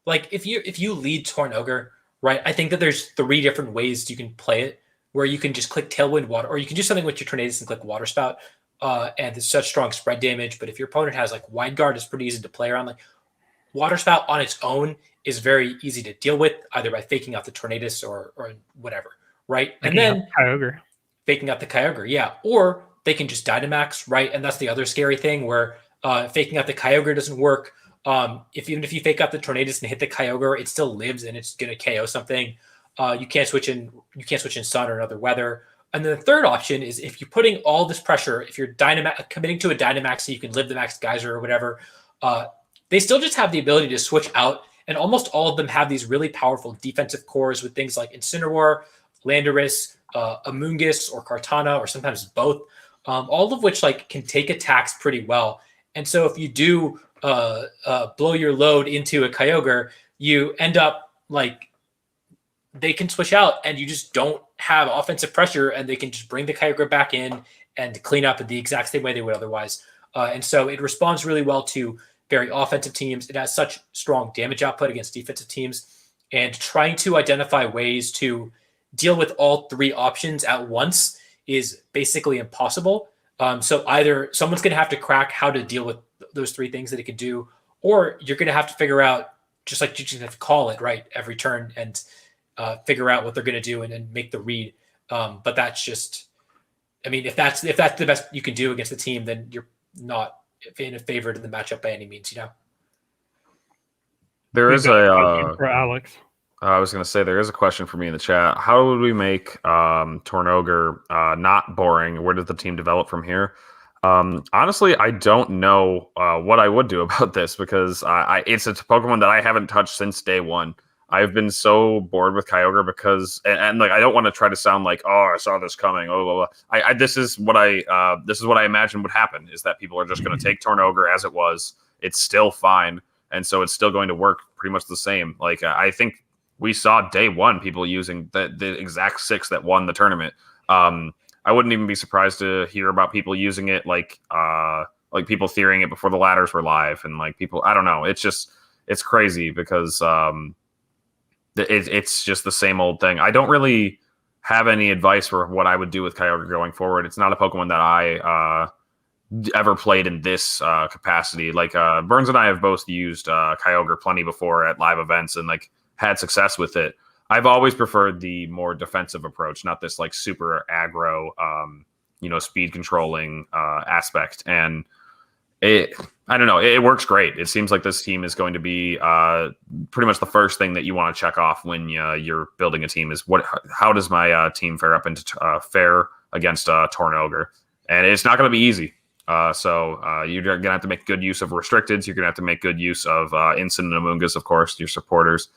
if you lead Torn Ogre, right, I think that there's 3 different ways you can play it, where you can just click Tailwind Water, or you can do something with your Tornadus and click Water Spout, and it's such strong spread damage. But if your opponent has Wide Guard, it's pretty easy to play around. Water Spout on its own is very easy to deal with, either by faking out the Tornadus or whatever, right? And then Kyogre. Faking out the Kyogre, yeah. Or they can just Dynamax, right? And that's the other scary thing, where faking out the Kyogre doesn't work. Even if you fake out the Tornadus and hit the Kyogre, it still lives and it's going to KO something. You can't switch in Sun or another weather. And then the third option is, if you're putting all this pressure, if you're committing to a Dynamax so you can live the Max Geyser or whatever, they still just have the ability to switch out. And almost all of them have these really powerful defensive cores with things like Incineroar, Landorus, Amoonguss, or Kartana, or sometimes both, all of which can take attacks pretty well. And so if you do blow your load into a Kyogre, you end up they can switch out, and you just don't have offensive pressure, and they can just bring the Kyogre back in and clean up in the exact same way they would otherwise. And so it responds really well to very offensive teams. It has such strong damage output against defensive teams, and trying to identify ways to deal with all 3 options at once is basically impossible. So either someone's going to have to crack how to deal with those 3 things that it can do, or you're going to have to figure out, just you just have to call it right every turn and figure out what they're going to do and make the read. But that's just, if that's the best you can do against the team, then you're not favored in the matchup by any means. There is for Alex. I was going to say, there is a question for me in the chat. How would we make Torn Ogre not boring? Where does the team develop from here? Honestly, I don't know what I would do about this, because it's a Pokemon that I haven't touched since day 1. I've been so bored with Kyogre because, and I don't want to try to sound like, oh, I saw this coming. Oh, blah, blah. This is what I imagine would happen, is that people are just going to take Torn Ogre as it was. It's still fine, and so it's still going to work pretty much the same. I think we saw day 1 people using the exact 6 that won the tournament. I wouldn't even be surprised to hear about people using it, people theorying it before the ladders were live, and people. I don't know. It's just. it's crazy because it's just the same old thing. I don't really have any advice for what I would do with Kyogre going forward. It's not a Pokemon that I ever played in this capacity. Like Burns and I have both used Kyogre plenty before at live events and like had success with it. I've always preferred the more defensive approach, not this like super aggro, speed controlling aspect. And I don't know, it works great. It seems like this team is going to be pretty much the first thing that you want to check off when you're building a team is how does my team fare against Tornogre? And it's not going to be easy. So you're going to have to make good use of restricteds. You're going to have to make good use of Instant and Amoonguss, of course, your supporters.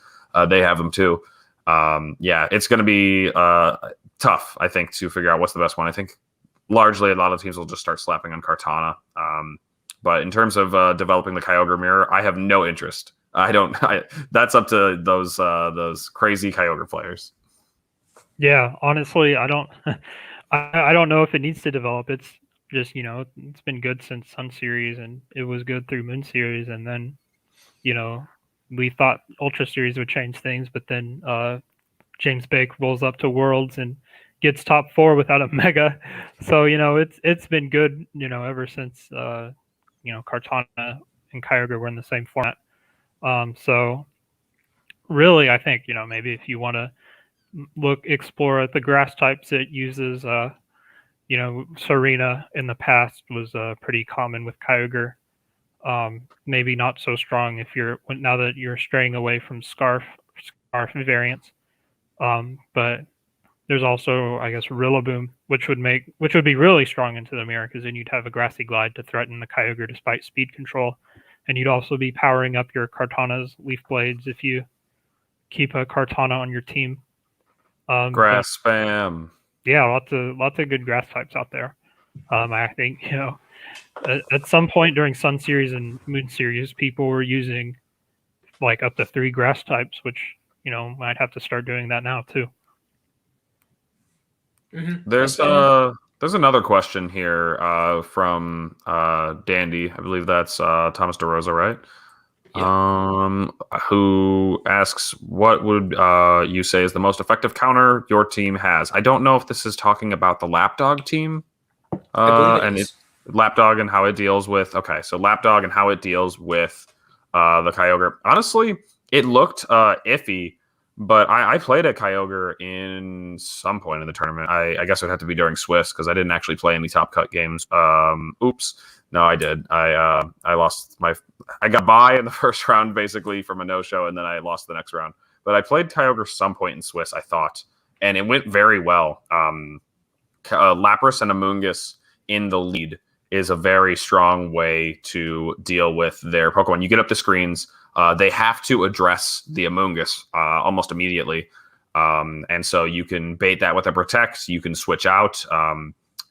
They have them too. It's going to be tough, I think, to figure out what's the best one. I think largely a lot of teams will just start slapping on Kartana. But in terms of developing the Kyogre mirror, I have no interest. That's up to those crazy Kyogre players. Yeah, honestly, I don't I don't know if it needs to develop. It's just, it's been good since Sun Series, and it was good through Moon Series, and then, we thought Ultra Series would change things, but then James Bake rolls up to Worlds and gets top 4 without a Mega. So, it's been good, ever since Kartana and Kyogre were in the same format. So really, I think, maybe if you want to explore the grass types it uses, Serena in the past was pretty common with Kyogre. Maybe not so strong now that you're straying away from Scarf variants. But there's also, I guess, Rillaboom, which would be really strong into the mirror, because then you'd have a Grassy Glide to threaten the Kyogre despite speed control, and you'd also be powering up your Kartana's Leaf Blades if you keep a Kartana on your team. Grass spam. Yeah, lots of good grass types out there. I think at some point during Sun Series and Moon Series, people were using like up to 3 grass types, which might have to start doing that now too. Mm-hmm. There's another question here from Dandy. I believe that's Thomas DeRosa, right? Yeah. Who asks, what would you say is the most effective counter your team has? I don't know if this is talking about the Lapdog team. Lapdog and how it deals with... Okay, so Lapdog and how it deals with the Kyogre. Honestly, it looked iffy, but I played a Kyogre in some point in the tournament. I guess it would have to be during Swiss, because I didn't actually play any Top Cut games. Oops. No, I did. I lost I got by in the first round, basically, from a no-show, and then I lost the next round. But I played Kyogre some point in Swiss, I thought, and it went very well. Lapras and Amoonguss in the lead is a very strong way to deal with their Pokemon. You get up the screens, they have to address the Amoonguss almost immediately. And so you can bait that with a Protect, you can switch out,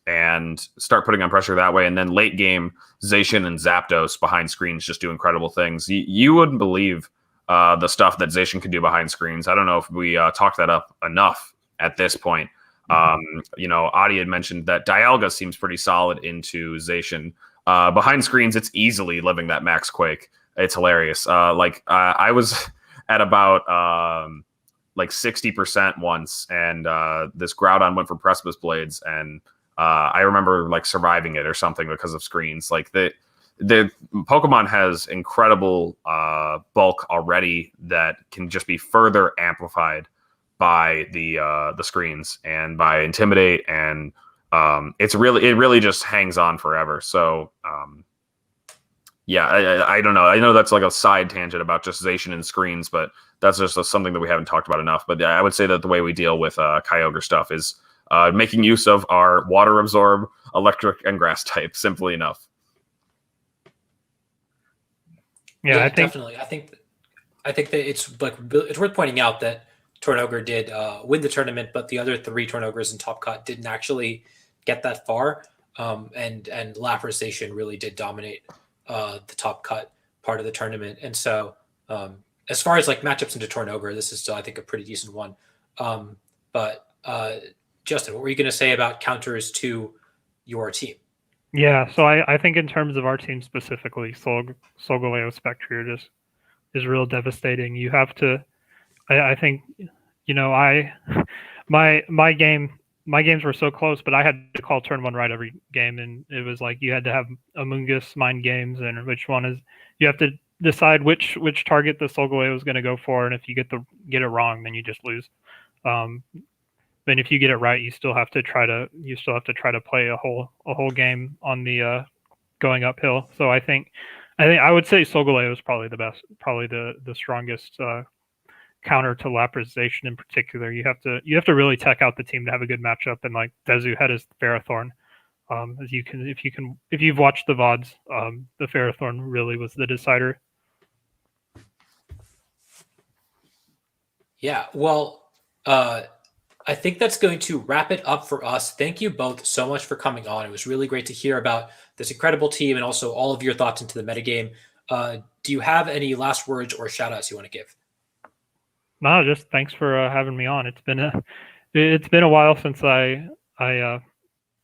and start putting on pressure that way. And then late game, Zacian and Zapdos behind screens just do incredible things. You wouldn't believe the stuff that Zacian can do behind screens. I don't know if we talked that up enough at this point. Adi had mentioned that Dialga seems pretty solid into Zacian. Behind screens, it's easily living that Max Quake. It's hilarious. I was at about 60% once, and this Groudon went for Precipice Blades, and I remember surviving it or something because of screens. The Pokemon has incredible bulk already that can just be further amplified by the screens and by Intimidate, and it really just hangs on forever. So I don't know. I know that's like a side tangent about just Zacian and screens, but that's just something that we haven't talked about enough. But I would say that the way we deal with Kyogre stuff is making use of our Water Absorb, Electric, and Grass type. Simply enough. Yeah, definitely. I think that it's worth pointing out that Tornogre did win the tournament, but the other 3 Tornogres in Top Cut didn't actually get that far. And Lapras Zacian really did dominate the Top Cut part of the tournament. And so as far as matchups into Tornogre, this is still, I think, a pretty decent one. But Justin, what were you going to say about counters to your team? Yeah, so I think in terms of our team specifically, Solgaleo, Spectrier, just real devastating. You have to. I think, I my games were so close, but I had to call turn one right every game, and it was like you had to have Amoongus mind games, and which one is you have to decide which target the Solgaleo was going to go for, and if you get it wrong, then you just lose. And if you get it right, you still have to try to play a whole game on the going uphill. So I think I would say Solgaleo is probably the best, probably the strongest counter to Laprazation in particular. You have to really tech out the team to have a good matchup, and like Dezu had his Ferrothorn. If you've watched the VODs, the Ferrothorn really was the decider. Yeah, well, I think that's going to wrap it up for us. Thank you both so much for coming on. It was really great to hear about this incredible team and also all of your thoughts into the metagame. Do you have any last words or shout outs you want to give? No, just thanks for having me on. It's been a while since I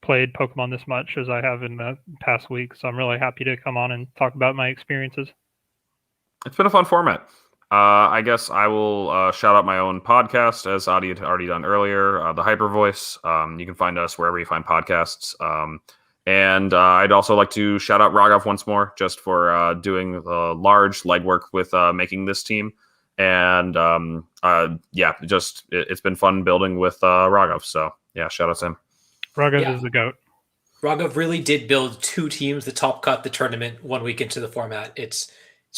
played Pokemon this much as I have in the past week, so I'm really happy to come on and talk about my experiences. It's been a fun format. I guess I will shout out my own podcast, as Adi had already done earlier, The Hyper Voice. You can find us wherever you find podcasts. And I'd also like to shout out Raghav once more, just for doing large legwork with making this team. And it's been fun building with Raghav. So yeah, shout out to him. Raghav is the GOAT. Raghav really did build two teams, the top cut the tournament 1 week into the format. It's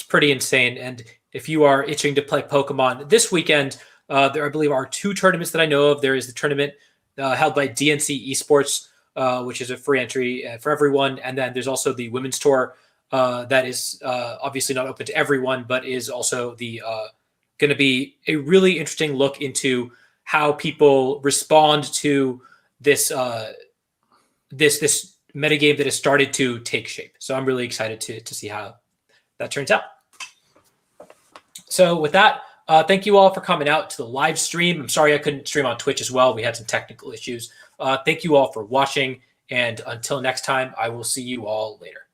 pretty insane. And if you are itching to play Pokemon this weekend, there I believe are 2 tournaments that I know of. There is the tournament held by DNC Esports, which is a free entry for everyone. And then there's also the Women's Tour that is obviously not open to everyone, but is also the going to be a really interesting look into how people respond to this this metagame that has started to take shape. So I'm really excited to see how that turns out. So with that, thank you all for coming out to the live stream. I'm sorry I couldn't stream on Twitch as well. We had some technical issues. Thank you all for watching. And until next time, I will see you all later.